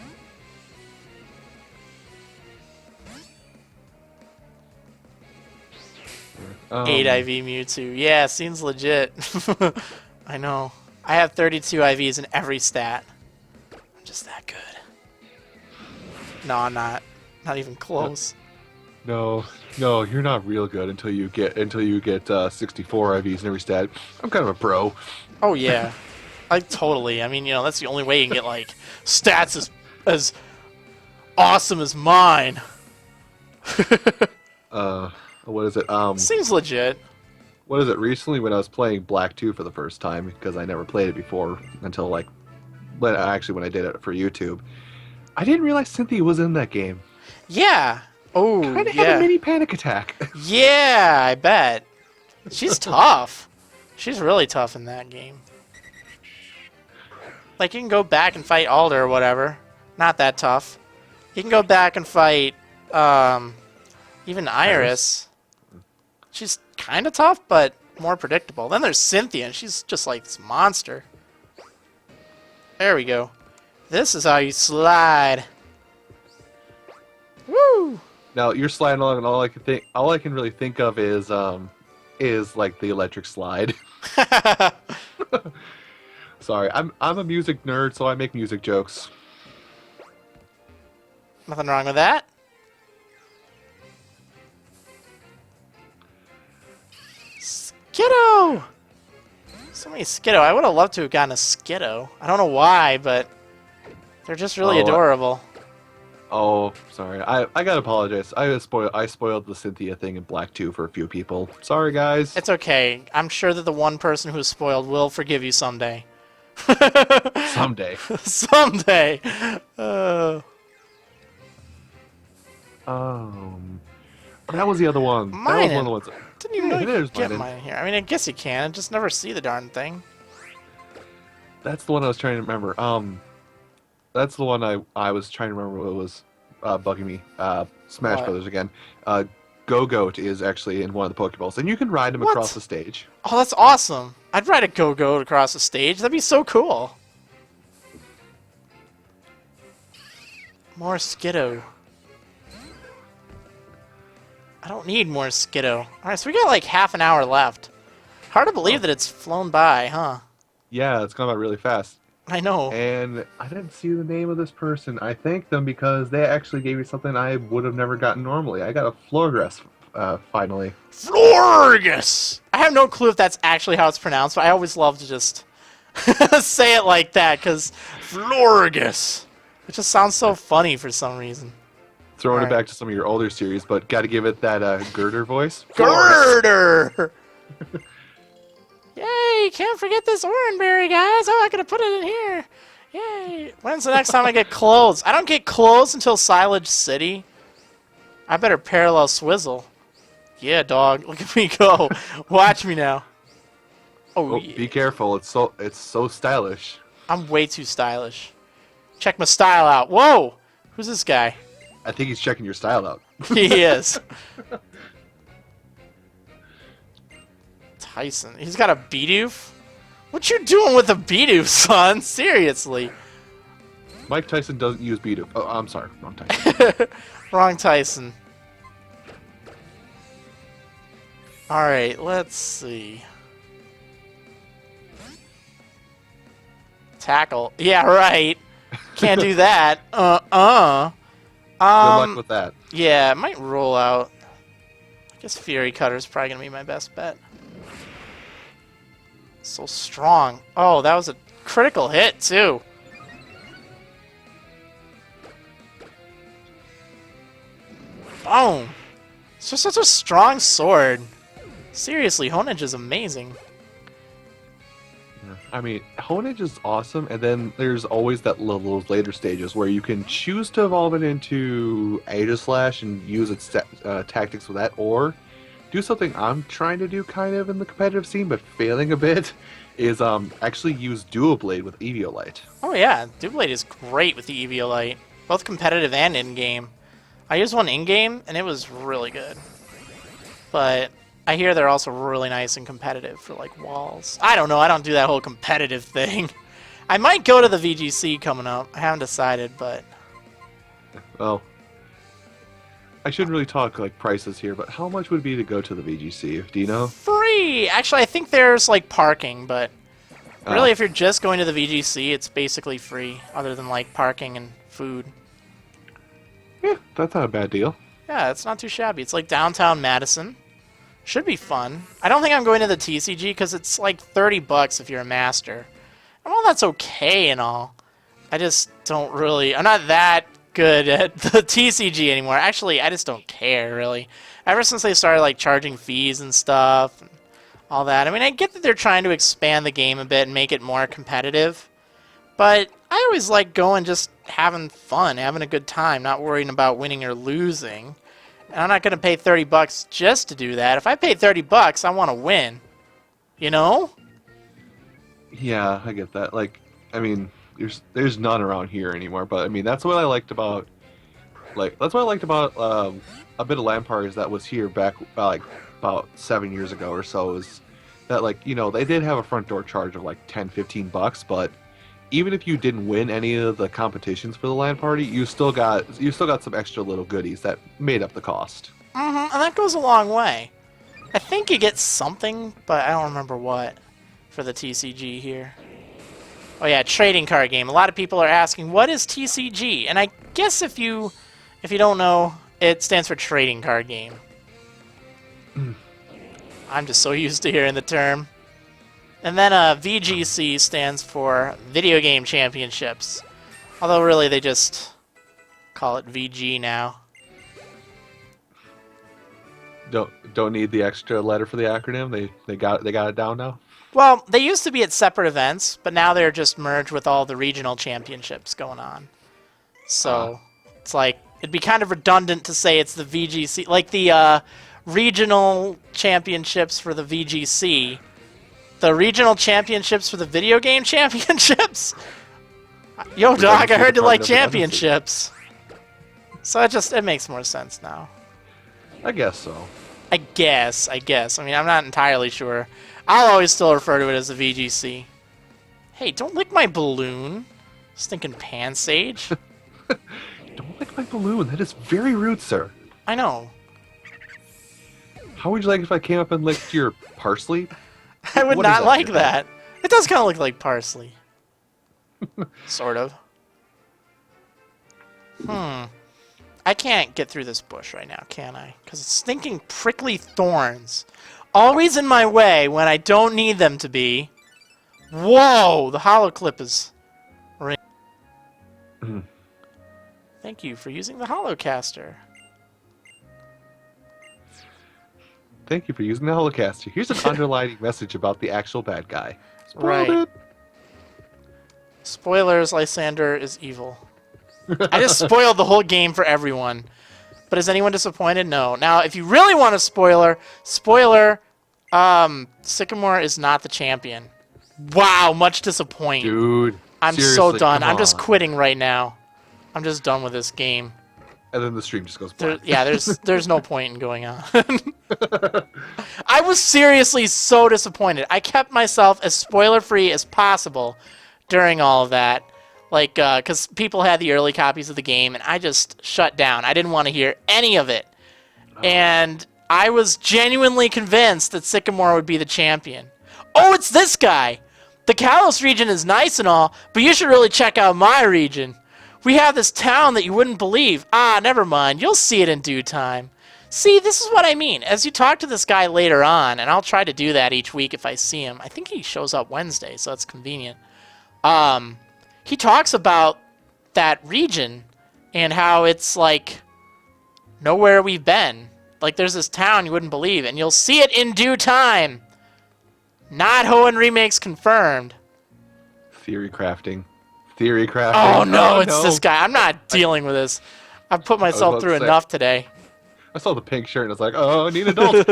8 IV Mewtwo. Yeah, seems legit. I know. I have 32 IVs in every stat. I'm just that good. No, I'm not. Not even close. No, you're not real good until you get 64 IVs in every stat. I'm kind of a pro. Oh yeah, totally. I mean, that's the only way you can get like stats as awesome as mine. What is it? Seems legit. What is it? Recently, when I was playing Black 2 for the first time, because I never played it before until like when I did it for YouTube, I didn't realize Cynthia was in that game. Yeah. Oh, kind of had a mini panic attack. Yeah, I bet. She's tough. She's really tough in that game. Like, you can go back and fight Alder or whatever. Not that tough. You can go back and fight, even Iris. She's kind of tough, but more predictable. Then there's Cynthia, and she's just like this monster. There we go. This is how you slide. Woo! Now you're sliding along, and all I can really think of is like the electric slide. Sorry, I'm a music nerd, so I make music jokes. Nothing wrong with that. Skiddo! So many Skiddo. I would have loved to have gotten a Skiddo. I don't know why, but they're just really adorable. Oh, sorry. I gotta apologize. I spoiled the Cynthia thing in Black 2 for a few people. Sorry, guys. It's okay. I'm sure that the one person who's spoiled will forgive you someday. Someday. Someday! That was the other one. Mine. That was one of the ones. Didn't even know you could get mine mine here. I mean, I guess you can. I just never see the darn thing. That's the one I was trying to remember. That's the one I was trying to remember what was bugging me. Smash Brothers again. Go-Goat is actually in one of the Pokeballs, and you can ride him across the stage. Oh, that's awesome. I'd ride a Go-Goat across the stage. That'd be so cool. More Skiddo. I don't need more Skiddo. Alright, so we got like half an hour left. Hard to believe that it's flown by, huh? Yeah, it's gone by really fast. I know. And I didn't see the name of this person. I thanked them because they actually gave me something I would have never gotten normally. I got a Florgrass finally. Florgus! I have no clue if that's actually how it's pronounced, but I always love to just say it like that, because Florgus. It just sounds so funny for some reason. Throwing it back to some of your older series, but got to give it that Girder voice. Girder! Yay! Can't forget this Oranberry, guys! Oh, I could have put it in here. Yay! When's the next time I get clothes? I don't get clothes until Silage City. I better parallel swizzle. Yeah, dog. Look at me go. Watch me now. Oh, yeah. Be careful. It's so stylish. I'm way too stylish. Check my style out. Whoa! Who's this guy? I think he's checking your style out. He is. Tyson. He's got a Bidoof? What you doing with a Bidoof, son? Seriously. Mike Tyson doesn't use Bidoof. Oh, I'm sorry. Wrong Tyson. Wrong Tyson. Alright, let's see. Tackle. Yeah, right. Can't do that. Good luck with that. Yeah, it might roll out. I guess Fury Cutter's probably going to be my best bet. So strong. Oh, that was a critical hit, too. Boom. It's just such a strong sword. Seriously, Honedge is amazing. I mean, Honedge is awesome, and then there's always those later stages where you can choose to evolve it into Aegislash and use its tactics with that, or do something I'm trying to do kind of in the competitive scene, but failing a bit, is actually use Dual Blade with Eviolite. Oh yeah, Dual Blade is great with the Eviolite, both competitive and in-game. I used one in-game, and it was really good. But I hear they're also really nice and competitive for, like, walls. I don't know, I don't do that whole competitive thing. I might go to the VGC coming up. I haven't decided, but... Well, I shouldn't really talk, like, prices here, but how much would it be to go to the VGC? Do you know? Free! Actually, I think there's, like, parking, but... Really, if you're just going to the VGC, it's basically free, other than, like, parking and food. Yeah, that's not a bad deal. Yeah, it's not too shabby. It's like downtown Madison. Should be fun. I don't think I'm going to the TCG because it's like $30 if you're a master. And well, that's okay and all. I just don't really... I'm not that good at the TCG anymore. Actually, I just don't care, really. Ever since they started like charging fees and stuff, and all that. I mean, I get that they're trying to expand the game a bit and make it more competitive. But I always like going just having fun, having a good time, not worrying about winning or losing. And I'm not going to pay $30 just to do that. If I pay $30, I want to win. You know? Yeah, I get that. Like, I mean, there's none around here anymore, but I mean, that's what I liked about a bit of Lampard that was here back like about 7 years ago or so, is that, like, you know, they did have a front door charge of like $10-15, but even if you didn't win any of the competitions for the LAN party, you still got some extra little goodies that made up the cost. And that goes a long way. I think you get something, but I don't remember what for the TCG here. Oh yeah, trading card game. A lot of people are asking, what is TCG? And I guess if you don't know, it stands for trading card game. I'm just so used to hearing the term. And then VGC stands for Video Game Championships. Although really they just call it VG now. Don't need the extra letter for the acronym. They got it down now. Well, they used to be at separate events, but now they're just merged with all the regional championships going on. So it's like it'd be kind of redundant to say it's the VGC, like the regional championships for the VGC. The regional championships for the video game championships? Yo, dog, I heard you like championships. So it makes more sense now. I guess so. I guess. I mean, I'm not entirely sure. I'll always still refer to it as the VGC. Hey, don't lick my balloon. Stinking Pansage. Don't lick my balloon. That is very rude, sir. I know. How would you like if I came up and licked your parsley? I would not like that. It does kind of look like parsley. Sort of. I I can't get through this bush right now, can I? Because it's stinking prickly thorns. Always in my way when I don't need them to be. Whoa! The hollow clip is... Thank you for using the holocaster. Thank you for using the holocaster. Here's an underlining message about the actual bad guy. Spoiled Right. it. Spoilers, Lysander is evil. I just spoiled the whole game for everyone. But is anyone disappointed? No. Now, if you really want a spoiler, Sycamore is not the champion. Wow, much disappointing. Dude. I'm so seriously, done. come I'm just on. quitting right now. I'm just done with this game. And then the stream just goes black. There's no point in going on. I was seriously so disappointed. I kept myself as spoiler-free as possible during all of that. Like, because people had the early copies of the game, and I just shut down. I didn't want to hear any of it. And I was genuinely convinced that Sycamore would be the champion. Oh, it's this guy! The Kalos region is nice and all, but you should really check out my region. We have this town that you wouldn't believe. Ah, never mind. You'll see it in due time. See, this is what I mean. As you talk to this guy later on, and I'll try to do that each week if I see him. I think he shows up Wednesday, so that's convenient. He talks about that region and how it's like nowhere we've been. Like there's this town you wouldn't believe, and you'll see it in due time. Not Hoenn remakes confirmed. Theory crafting. Theory crafting. Oh no, it's this guy. I'm not dealing with this. I've put myself through enough today. I saw the pink shirt and I was like, oh, I need adult.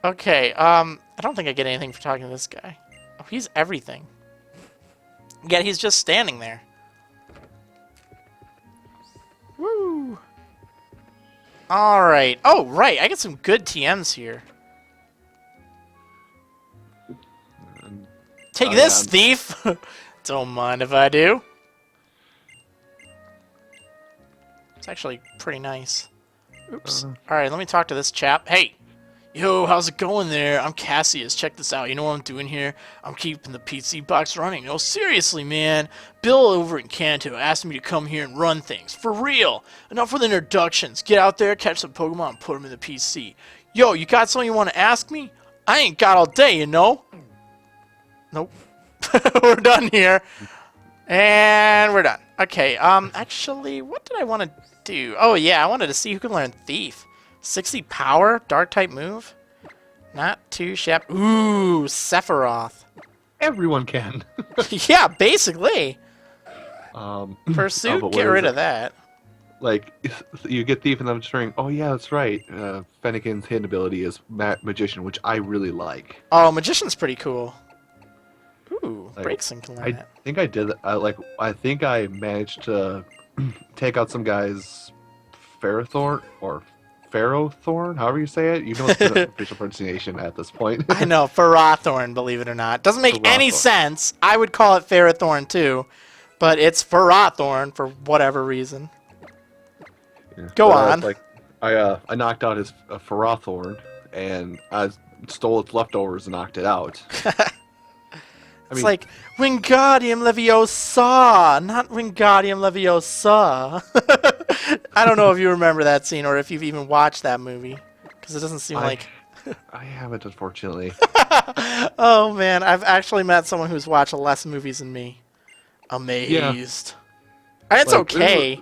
Okay, I don't think I get anything for talking to this guy. Oh, he's everything. Yet he's just standing there. Woo! Alright. Oh, right. I get some good TMs here. Take this, thief! Don't mind if I do. It's actually pretty nice. Oops. Alright, let me talk to this chap. Hey! Yo, how's it going there? I'm Cassius. Check this out. You know what I'm doing here? I'm keeping the PC box running. No, seriously, man. Bill over in Kanto asked me to come here and run things. For real. Enough with introductions. Get out there, catch some Pokemon, and put them in the PC. Yo, you got something you want to ask me? I ain't got all day, you know? Nope. We're done here. And we're done. Okay, actually, what did I want to do? Oh, yeah, I wanted to see who can learn Thief. 60 power, dark type move. Not too shabby. Ooh, Sephiroth. Everyone can. Yeah, basically. Pursuit, but get what rid is of that. Like, you get Thief and I'm just thinking, oh yeah, that's right. Fennekin's hidden ability is Magician, which I really like. Oh, Magician's pretty cool. Ooh, Like, Breakson can learn I that. think I did. I think I managed to take out some guys, Ferrothorn or Ferrothorn, however you say it. You know it's the official pronunciation at this point. I know, Ferrothorn, believe it or not. Doesn't make any Ferrothorn. sense. I would call it Ferrothorn too, but it's Ferrothorn for whatever reason. Yeah. Go But, on. Like, I knocked out his Ferrothorn and I stole its leftovers and knocked it out. It's like Wingardium Leviosa, not Wingardium Leviosa. I don't know if you remember that scene or if you've even watched that movie, because it doesn't seem like... I haven't, unfortunately. Oh, man. I've actually met someone who's watched less movies than me. Amazed. And it's Like, okay.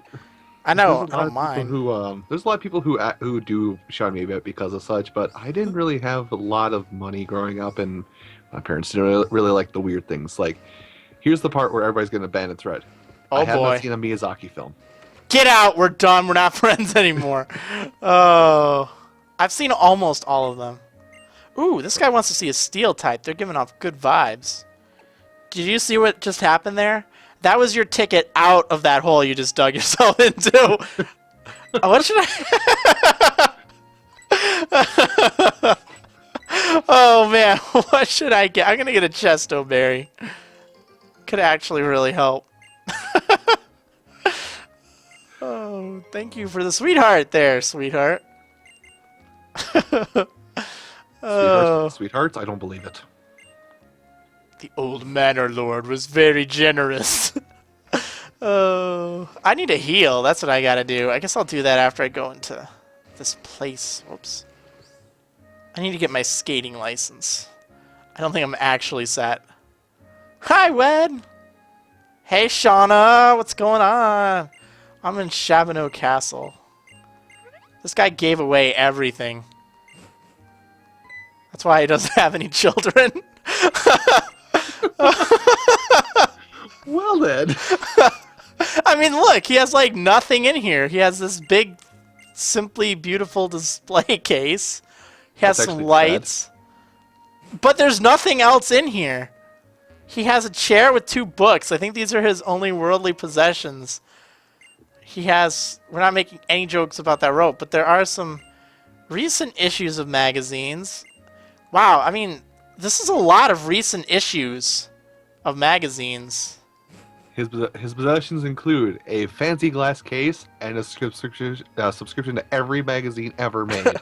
I know. There's a I lot don't of mind. people there's a lot of people who do shun me a bit because of such, but I didn't really have a lot of money growing up, and my parents didn't really like the weird things. Like, here's the part where everybody's going to ban its red. Oh, I have boy. not seen a Miyazaki film. Get out. We're done. We're not friends anymore. Oh. I've seen almost all of them. Ooh, this guy wants to see a steel type. They're giving off good vibes. Did you see what just happened there? That was your ticket out of that hole you just dug yourself into. What should I... Oh, man. What should I get? I'm going to get a Chesto Berry. Could actually really help. Oh, thank you for the sweetheart there, sweetheart. Oh. Sweethearts, I don't believe it. The old manor lord was very generous. Oh, I need to heal. That's what I gotta do. I guess I'll do that after I go into this place. Whoops. I need to get my skating license. I don't think I'm actually set. Hi, Wed! Hey, Shauna! What's going on? I'm in Chabonneau Castle. This guy gave away everything. That's why he doesn't have any children. Well then. I mean, look, he has like nothing in here. He has this big, simply beautiful display case. He has some lights. But there's nothing else in here. He has a chair with 2 books. I think these are his only worldly possessions. He has... We're not making any jokes about that rope, but there are some recent issues of magazines. Wow, I mean, this is a lot of recent issues of magazines. His possessions include a fancy glass case and a subscription to every magazine ever made.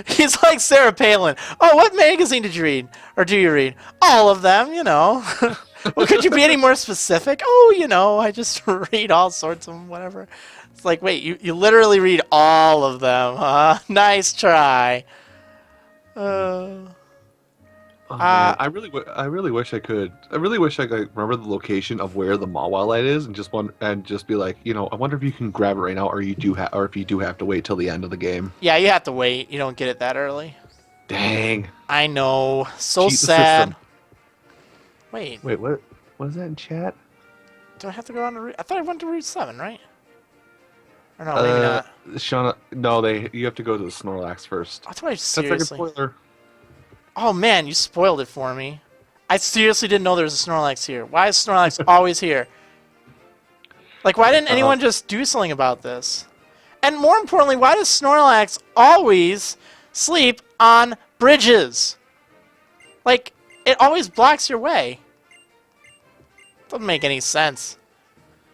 He's like Sarah Palin. Oh, what magazine did you read? Or do you read? All of them, you know. Well, could you be any more specific? Oh, you know, I just read all sorts of them, whatever. It's like, wait, you literally read all of them, huh? Nice try. I really wish I could. I really wish I could remember the location of where the Mawile is, and just be like, you know, I wonder if you can grab it right now, or if you do have to wait till the end of the game. Yeah, you have to wait. You don't get it that early. Dang. I know. So Cheat the sad. system. Wait, what is that in chat? do I have to go on to Route? I thought I went to Route 7, right? Or no, maybe not. Shauna, no, you have to go to the Snorlax first. I thought I That's like a seriously... spoiler. Oh man, you spoiled it for me. I seriously didn't know there was a Snorlax here. Why is Snorlax always here? Like, why didn't anyone just do something about this? And more importantly, why does Snorlax always sleep on bridges? Like, it always blocks your way. Doesn't make any sense.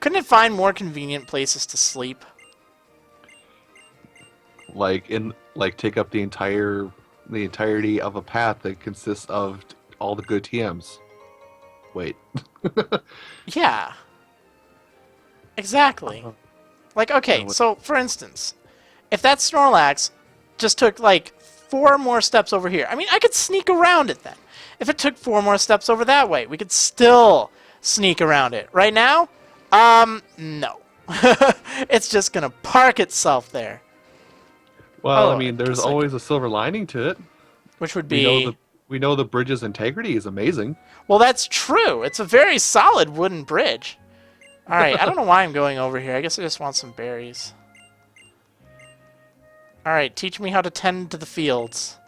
Couldn't it find more convenient places to sleep? Like take up the entirety of a path that consists of all the good TMs. Wait. Yeah. Exactly. Like, okay, so for instance, if that Snorlax just took like 4 more steps over here, I mean, I could sneak around it then. If it took 4 more steps over that way, we could still sneak around it. Right now, no. It's just gonna park itself there. Well, I mean, there's always a silver lining to it. Which would be... We know the bridge's integrity is amazing. Well, that's true. It's a very solid wooden bridge. Alright, I don't know why I'm going over here. I guess I just want some berries. Alright, teach me how to tend to the fields.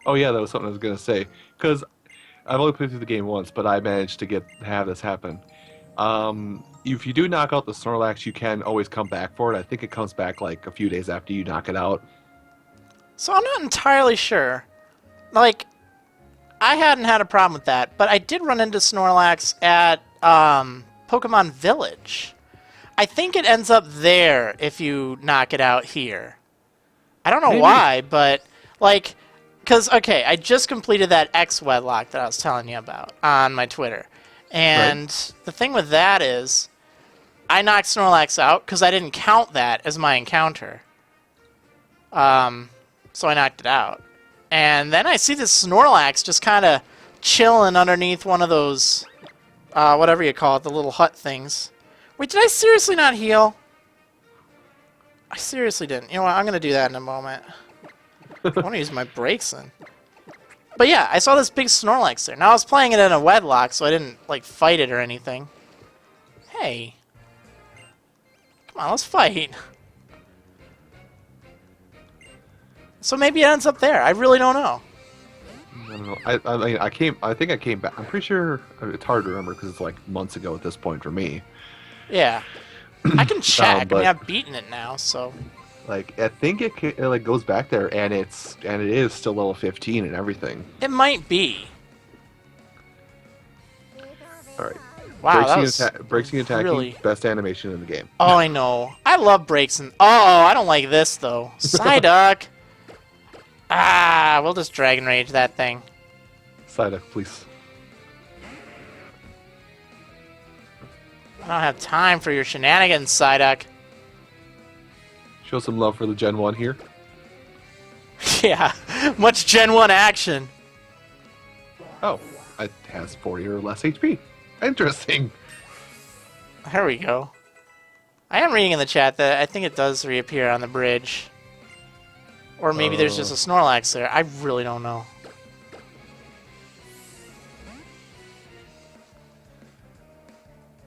Oh yeah, that was something I was going to say. Because I've only played through the game once, but I managed to have this happen. If you do knock out the Snorlax, you can always come back for it. I think it comes back like a few days after you knock it out. So I'm not entirely sure. Like, I hadn't had a problem with that, but I did run into Snorlax at Pokemon Village. I think it ends up there if you knock it out here. I don't know why, but, like, because, okay, I just completed that X Wedlock that I was telling you about on my Twitter. And the thing with that is, I knocked Snorlax out because I didn't count that as my encounter. So I knocked it out. And then I see this Snorlax just kind of chilling underneath one of those, whatever you call it, the little hut things. Wait, did I seriously not heal? I seriously didn't. You know what? I'm going to do that in a moment. I want to use my brakes then. But yeah, I saw this big Snorlax there. Now I was playing it in a Wedlock, so I didn't, like, fight it or anything. Hey. Come on, let's fight. So maybe it ends up there. I really don't know. I don't know. I think I came back. I'm pretty sure it's hard to remember because it's like months ago at this point for me. Yeah. I can check. I mean, I've beaten it now, so. Like, I think it like goes back there, and it is still level 15 and everything. It might be. All right. Wow, breaks and attacking, really... best animation in the game. Oh, I know. I love breaks and... Oh, I don't like this, though. Psyduck! We'll just Dragon Rage that thing. Psyduck, please. I don't have time for your shenanigans, Psyduck. Show some love for the Gen 1 here. Yeah, much Gen 1 action. Oh, it has 40 or less HP. Interesting. There we go. I am reading in the chat that I think it does reappear on the bridge. Or maybe there's just a Snorlax there. I really don't know.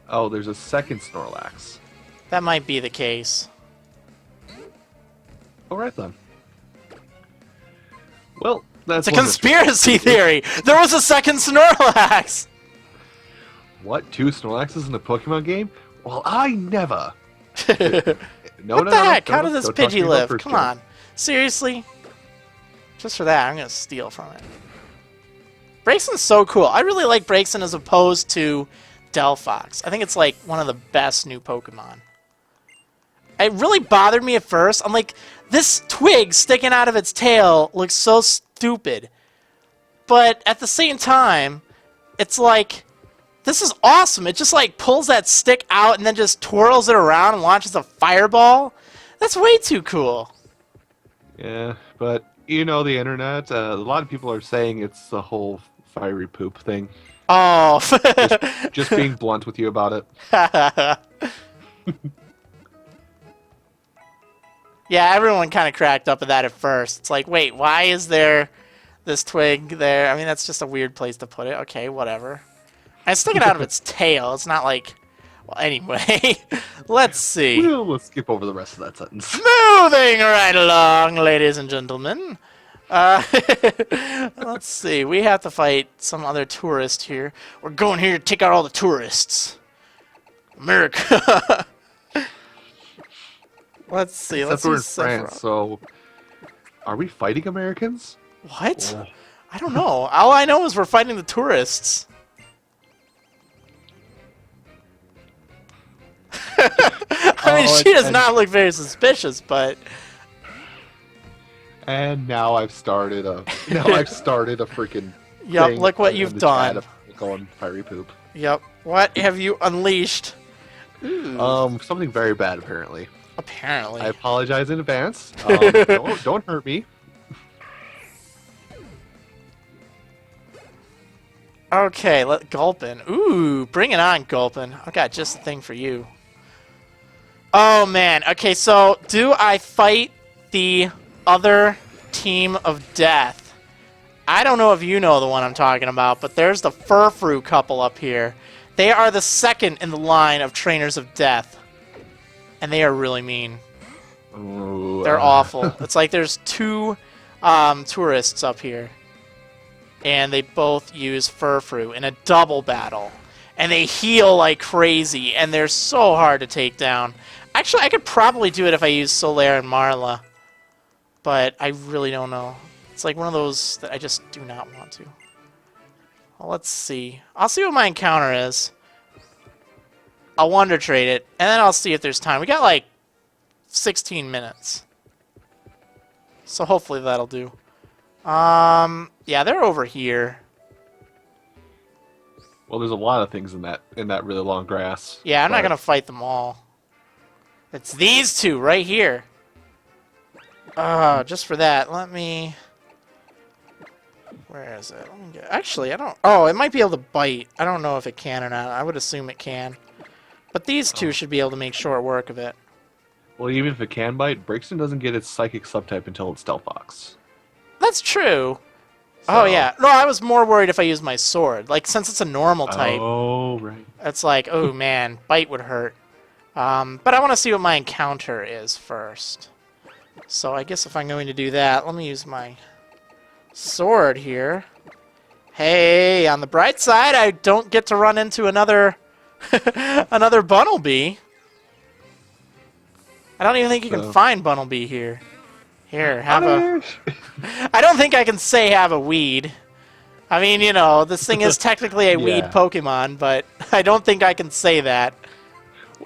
Oh, there's a second Snorlax. That might be the case. Alright then. Well, that's It's a conspiracy theory! There was a second Snorlax! What? 2 Snorlaxes in a Pokemon game? Well, I never. What the heck? How does this Pidgey live? Come on. Seriously? Just for that, I'm going to steal from it. Braixen's so cool. I really like Braixen as opposed to Delphox. I think it's like one of the best new Pokemon. It really bothered me at first. I'm like, this twig sticking out of its tail looks so stupid. But at the same time, it's like, this is awesome. It just like pulls that stick out and then just twirls it around and launches a fireball. That's way too cool. Yeah, but you know the internet. A lot of people are saying it's the whole fiery poop thing. Oh. just being blunt with you about it. Yeah, everyone kind of cracked up at that at first. It's like, wait, why is there this twig there? I mean, that's just a weird place to put it. Okay, whatever. I stuck it out of its tail. It's not like... Well, anyway, let's see. We'll skip over the rest of that sentence. Moving right along, ladies and gentlemen. Let's see. We have to fight some other tourist here. We're going here to take out all the tourists. America. Let's see. Let's we're in France, so are we fighting Americans? What? I don't know. All I know is we're fighting the tourists. I mean, she does not look very suspicious, but. And now I've started a freaking. Yep. Thing look what you've done. Going fiery poop. Yep. What have you unleashed? Ooh. Something very bad apparently. Apparently. I apologize in advance. Don't hurt me. Okay, let Gulpin. Ooh, bring it on, Gulpin. I've got just the thing for you. Oh, man. Okay, so do I fight the other team of death? I don't know if you know the one I'm talking about, but there's the Furfrou couple up here. They are the second in the line of trainers of death. And they are really mean. Ooh, They're awful. It's like there's 2 tourists up here. And they both use Furfrou in a double battle. And they heal like crazy. And they're so hard to take down. Actually, I could probably do it if I use Solaire and Marla. But I really don't know. It's like one of those that I just do not want to. Well, let's see. I'll see what my encounter is. I'll Wonder Trade it, and then I'll see if there's time. We got like 16 minutes. So hopefully that'll do. Yeah, they're over here. Well, there's a lot of things in that really long grass. Yeah, I'm not going to fight them all. It's these 2 right here. Just for that, let me... Where is it? Let me get... Actually, I don't... Oh, it might be able to bite. I don't know if it can or not. I would assume it can. But these 2 should be able to make short work of it. Well, even if it can bite, Braixen doesn't get its psychic subtype until it's Delphox. That's true. So... Oh, yeah. No, I was more worried if I used my sword. Like, since it's a normal type. Oh, right. It's like, oh, man, bite would hurt. But I want to see what my encounter is first. So I guess if I'm going to do that, let me use my sword here. Hey, on the bright side, I don't get to run into another another Bunnelby. I don't even think you can find Bunnelby here. Here, have a... I don't think I can say have a weed. I mean, you know, this thing is technically a weed Pokemon, but I don't think I can say that.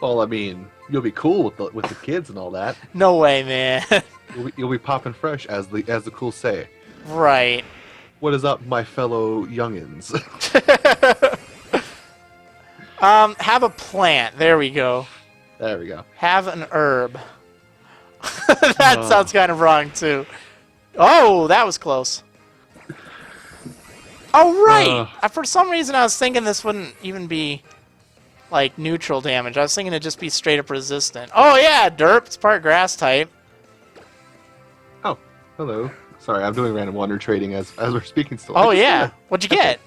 Well, I mean, you'll be cool with the kids and all that. No way, man. You'll be popping fresh, as the cool say. Right. What is up, my fellow youngins? Have a plant. There we go. There we go. Have an herb. That sounds kind of wrong, too. Oh, that was close. Oh, right! For some reason, I was thinking this wouldn't even be, like, neutral damage. I was thinking it'd just be straight up resistant. Oh, yeah, derp. It's part grass type. Oh, hello. Sorry, I'm doing random wonder trading as we're speaking still. Oh, yeah. What'd you get?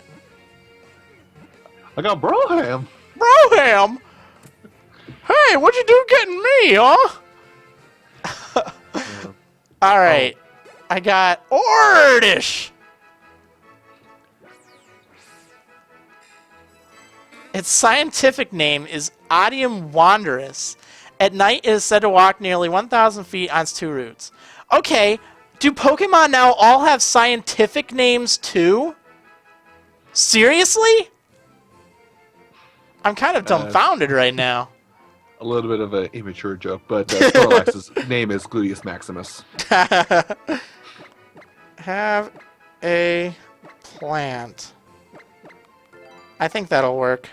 I got Broham. Broham? Hey, what'd you do getting me, huh? Alright. I got Ordish. Its scientific name is Odium wanderus. At night, it is said to walk nearly 1,000 feet on its 2 roots. Okay, do Pokemon now all have scientific names too? Seriously? I'm kind of dumbfounded right now. A little bit of an immature joke, but Snorlax's name is Gluteus Maximus. Have a plant. I think that'll work.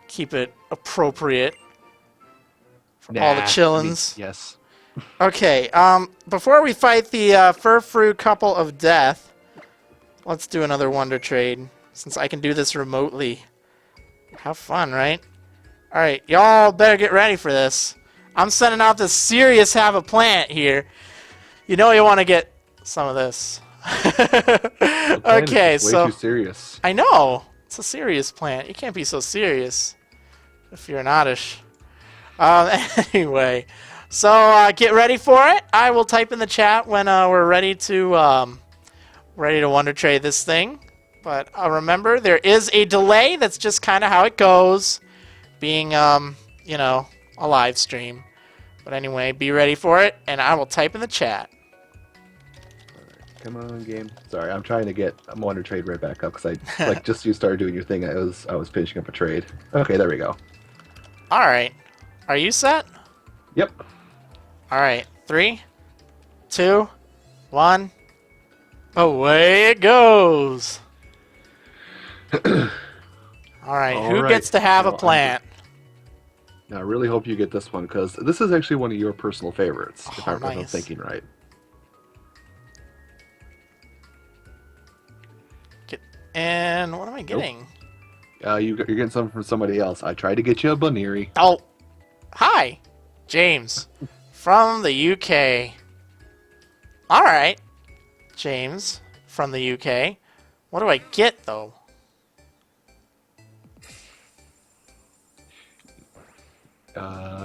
Keep it appropriate for all the chillins. Yes. Okay, before we fight the Furfrou couple of death, let's do another wonder trade, since I can do this remotely. Have fun, right? Alright, y'all better get ready for this. I'm sending out this serious have a plant here. You know you want to get some of this. Okay, so... way too serious. I know! It's a serious plant. You can't be so serious if you're an oddish. Anyway, so get ready for it. I will type in the chat when we're ready to wonder trade this thing. But remember, there is a delay. That's just kind of how it goes, being you know, a live stream. But anyway, be ready for it, and I will type in the chat. Come on, game. Sorry, I'm trying to get a wonder trade right back up because I like just you started doing your thing. I was finishing up a trade. Okay, there we go. All right, are you set? Yep. All right, 3, 2, 1. Away it goes. All right, who gets to have a plant? Now, I really hope you get this one because this is actually one of your personal favorites, if I'm nice. thinking right. And what am I getting? Nope. You're getting something from somebody else. I tried to get you a Baneri. Oh, hi, James from the UK. All right, James from the UK. What do I get though?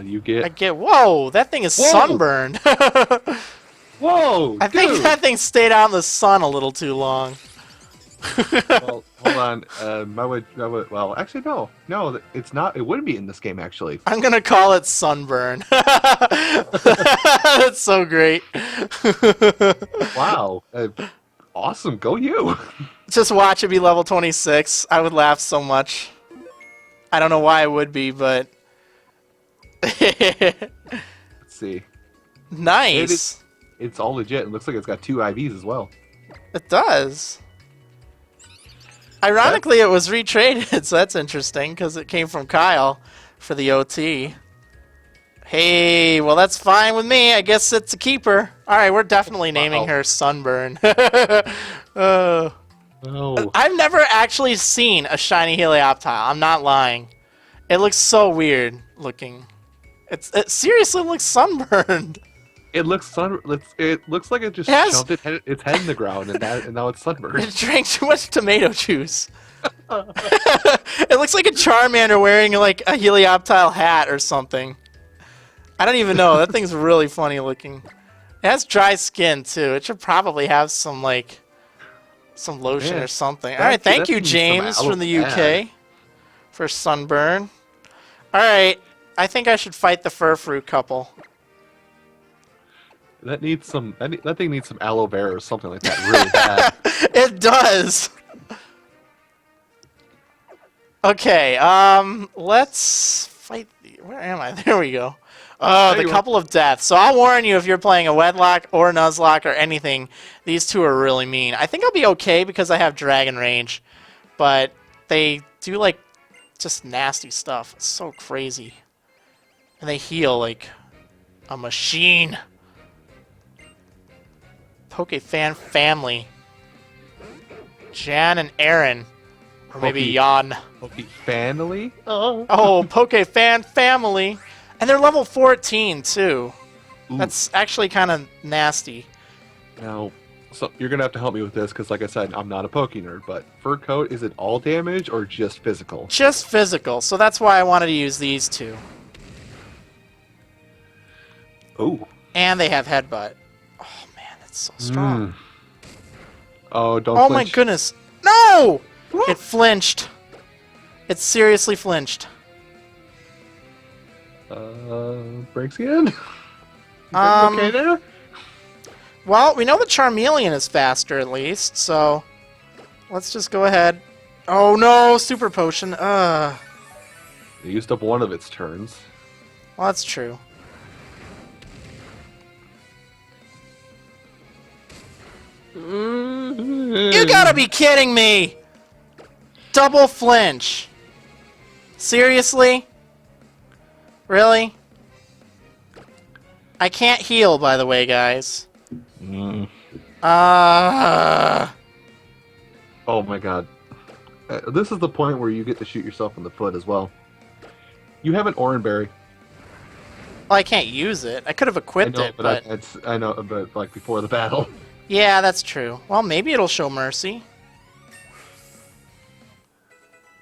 You get. I get. Whoa, that thing is sunburned. Whoa! I think that thing stayed out in the sun a little too long. Well, hold on. Well, actually, no, it's not. It wouldn't be in this game, actually. I'm gonna call it sunburn. That's so great. Wow, awesome. Go you. Just watch it be level 26. I would laugh so much. I don't know why it would be, but Let's see. Nice. It's all legit. It looks like it's got 2 IVs as well. It does. Ironically, it was retraded, so that's interesting, because it came from Kyle for the OT. Hey, well, that's fine with me. I guess it's a keeper. All right, we're definitely naming her Sunburn. Oh. I've never actually seen a shiny Helioptile. I'm not lying. It looks so weird looking. It seriously looks sunburned. It looks It looks like it just shoved its head in the ground, and now it's sunburned. It drank too much tomato juice. It looks like a Charmander wearing like a Helioptile hat or something. I don't even know. That thing's really funny looking. It has dry skin too. It should probably have some like some lotion or something. All right, thank you, James from the UK, for sunburn. All right, I think I should fight the Furfrou couple. That needs some. That thing needs some aloe vera or something like that really bad. It does. Okay, let's fight. Where am I? There we go. The couple of deaths. So I'll warn you if you're playing a Wedlocke or Nuzlocke or anything, these two are really mean. I think I'll be okay because I have Dragon Range, but they do like just nasty stuff. It's so crazy. And they heal like a machine. Pokefan family. Jan and Aaron. Or maybe Jan. Pokefamily? Oh, Pokefan family. And they're level 14 too. Ooh. That's actually kind of nasty. Now, so you're gonna have to help me with this because, like I said, I'm not a Poke nerd. But fur coat, is it all damage or just physical? Just physical. So that's why I wanted to use these two. Oh. And they have headbutt. Oh man, that's so strong. Oh, don't. Oh flinch. my goodness! No! It flinched. It seriously flinched. Breaks again. Okay there. Well, we know the Charmeleon is faster at least, so let's just go ahead. Oh no, Super Potion. It used up one of its turns. Well, that's true. You gotta be kidding me! Double flinch. Seriously? Really? I can't heal, by the way, guys. Oh my god. This is the point where you get to shoot yourself in the foot as well. You have an Oranberry. Well, I can't use it. I could have equipped it, but... I know, but like before the battle. Yeah, that's true. Well, maybe it'll show mercy.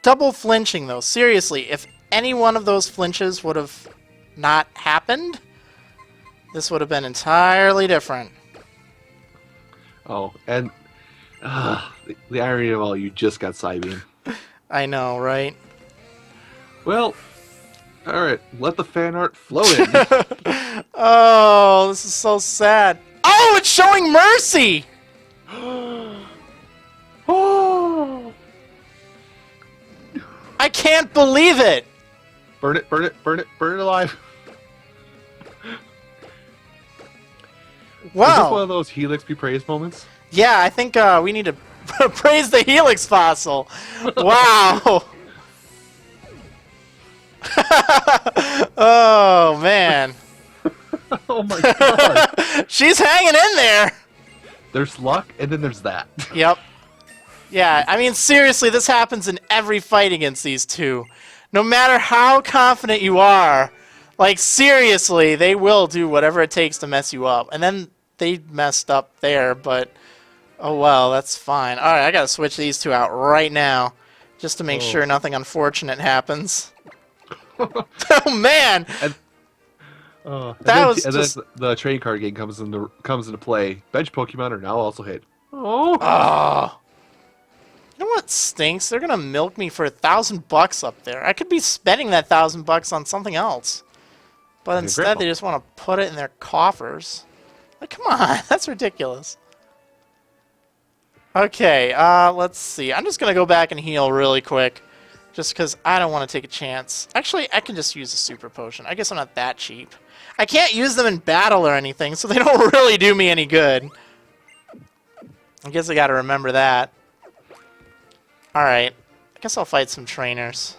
Double flinching, though. Seriously, if any one of those flinches would have not happened, this would have been entirely different. Oh, and the irony of all, you just got Psybeam. I know, right? Well, alright, let the fan art flow in. Oh, this is so sad. Oh, it's showing mercy! Oh! I can't believe it! Burn it, burn it, burn it, burn it alive. Wow. Is this one of those Helix be praised moments? Yeah, I think we need to praise the Helix fossil. Wow. Oh, man. Oh my god. She's hanging in there. There's luck, and then there's that. Yep. Yeah, I mean, seriously, this happens in every fight against these two. No matter how confident you are, like, seriously, they will do whatever it takes to mess you up. And then they messed up there, but oh well, that's fine. Alright, I gotta switch these two out right now, just to make sure nothing unfortunate happens. Oh man! That was just... then the trading card game comes into play. Bench Pokemon are now also hit. Oh! You know what stinks? They're gonna milk me for $1,000 up there. I could be spending that $1,000 on something else, but instead they just want to put it in their coffers. Like, come on, that's ridiculous. Okay, let's see. I'm just gonna go back and heal really quick, just because I don't want to take a chance. Actually, I can just use a Super Potion. I guess I'm not that cheap. I can't use them in battle or anything, so they don't really do me any good. I guess I gotta remember that. Alright, I guess I'll fight some trainers.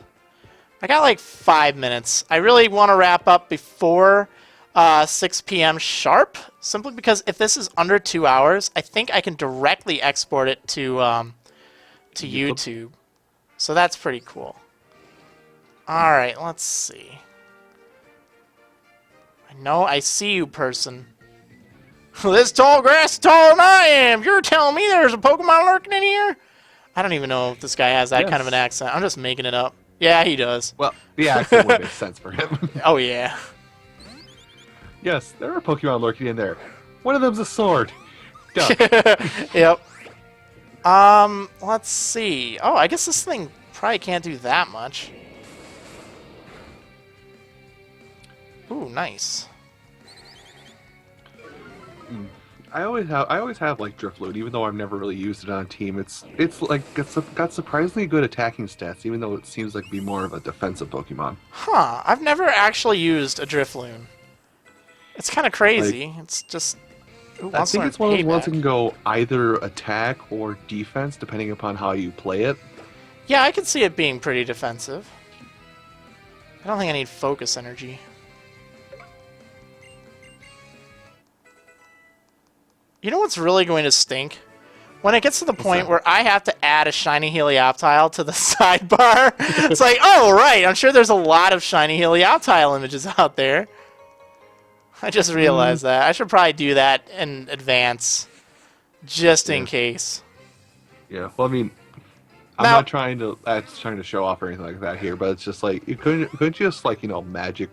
I got like 5 minutes. I really want to wrap up before 6 p.m. sharp, simply because if this is under 2 hours, I think I can directly export it to YouTube. So that's pretty cool. Alright, let's see. I know I see you, person. This tall grass is taller than I am! You're telling me there's a Pokemon lurking in here? I don't even know if this guy has that kind of an accent. I'm just making it up. Yeah, he does. Well, the accent would make sense for him. Oh, yeah. Yes, there are Pokemon lurking in there. One of them's a sword. Duh. Yep. Let's see. Oh, I guess this thing probably can't do that much. Ooh, nice. I always have like Drifloon, even though I've never really used it on a team. It's got surprisingly good attacking stats, even though it seems like be more of a defensive Pokemon. Huh? I've never actually used a Drifloon. It's kind of crazy. Like, it's just. Ooh, I think it's one of those ones that can go either attack or defense, depending upon how you play it. Yeah, I could see it being pretty defensive. I don't think I need focus energy. You know what's really going to stink? When it gets to the point where I have to add a shiny Helioptile to the sidebar. It's like, oh, right, I'm sure there's a lot of shiny Helioptile images out there. I just realized that. I should probably do that in advance, just in case. Yeah, well, I mean, I'm not trying to show off or anything like that here, but it's just like, you couldn't you just, like, you know, magic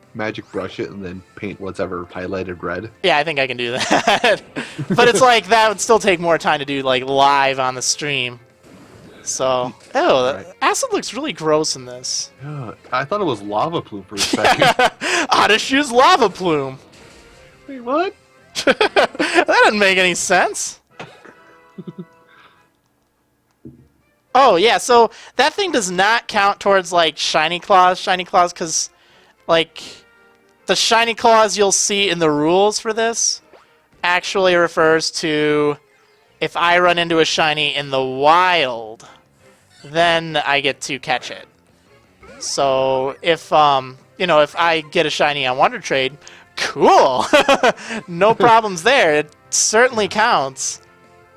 brush it and then paint whatever highlighted red? Yeah, I think I can do that. But it's like, that would still take more time to do, like, live on the stream. So, acid looks really gross in this. Yeah, I thought it was lava plume for a second. Odyshu's lava plume. Wait, what? That doesn't make any sense. Oh, yeah, so that thing does not count towards, like, shiny claws, because, like, the shiny claws you'll see in the rules for this actually refers to if I run into a shiny in the wild, then I get to catch it. So if, you know, if I get a shiny on Wonder Trade, cool! No problems there. It certainly counts.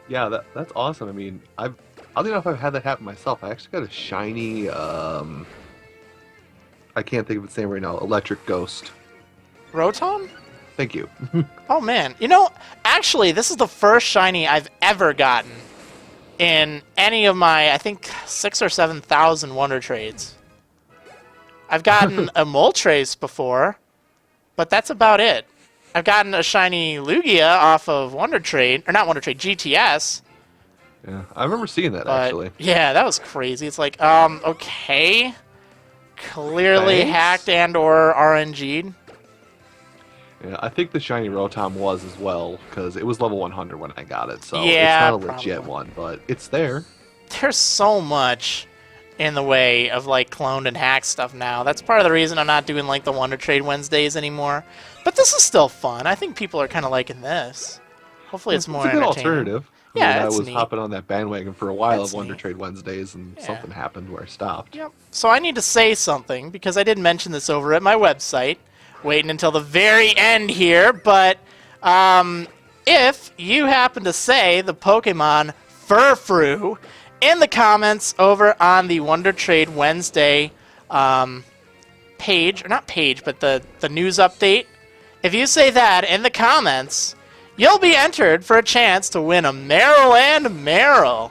Yeah, that's awesome. I mean, I don't know if I've had that happen myself. I actually got a shiny, I can't think of its name right now, Electric Ghost. Rotom? Thank you. Oh, man. You know, actually, this is the first shiny I've ever gotten in any of my, I think, 6,000 or 7,000 Wonder Trades. I've gotten a Moltres before, but that's about it. I've gotten a shiny Lugia off of Wonder Trade, or not Wonder Trade, GTS. Yeah, I remember seeing that, actually. Yeah, that was crazy. It's like, okay. Clearly hacked and or RNG'd. Yeah, I think the shiny Rotom was as well, because it was level 100 when I got it, so yeah, it's not a legit one, but it's there. There's so much in the way of, like, cloned and hacked stuff now. That's part of the reason I'm not doing, like, the Wonder Trade Wednesdays anymore. But this is still fun. I think people are kind of liking this. Hopefully it's more entertaining. It's a good alternative. Yeah, I it's was neat. hopping on that bandwagon for a while It's of Wonder neat. Trade Wednesdays, and something happened where I stopped. Yep. So I need to say something, because I did mention this over at my website. Waiting until the very end here, but if you happen to say the Pokemon Furfrou in the comments over on the Wonder Trade Wednesday page, or not page, but the news update, if you say that in the comments, you'll be entered for a chance to win a Marriland Marill.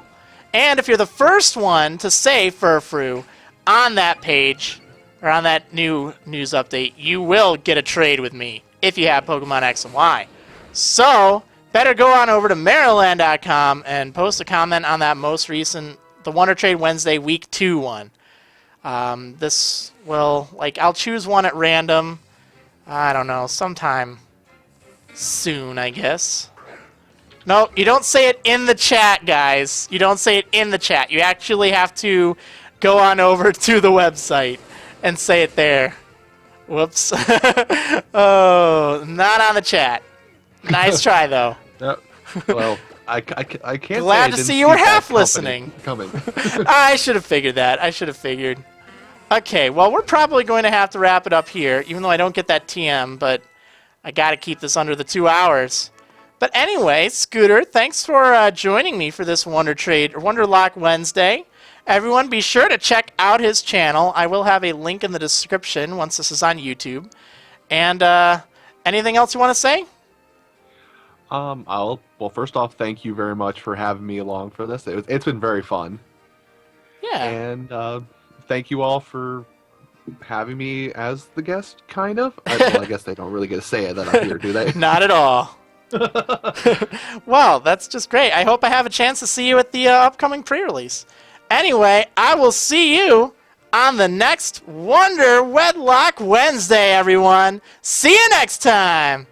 And if you're the first one to say Furfrou on that page, or on that new news update, you will get a trade with me if you have Pokemon X and Y. So, better go on over to Marriland.com and post a comment on that most recent, the Wonder Trade Wednesday Week 2 one. This will, like, I'll choose one at random, I don't know, sometime soon, I guess. No, you don't say it in the chat, guys. You don't say it in the chat. You actually have to go on over to the website and say it there. Whoops. Oh, not on the chat. Nice try, though. Well, I can't Glad to see you were half listening. Coming. I should have figured that. I should have figured. Okay, well, we're probably going to have to wrap it up here, even though I don't get that TM, but I got to keep this under the 2 hours. But anyway, Scooter, thanks for joining me for this Wonder Trade or Wonderlocke Wednesday. Everyone, be sure to check out his channel. I will have a link in the description once this is on YouTube. And anything else you want to say? Well, first off, thank you very much for having me along for this. It's been very fun. Yeah. And thank you all for having me as the guest, kind of. Well, I guess they don't really get to say it that I'm here, do they? Not at all. Well, that's just great. I hope I have a chance to see you at the upcoming pre-release. Anyway, I will see you on the next Wonderwedlocke Wednesday, everyone. See you next time.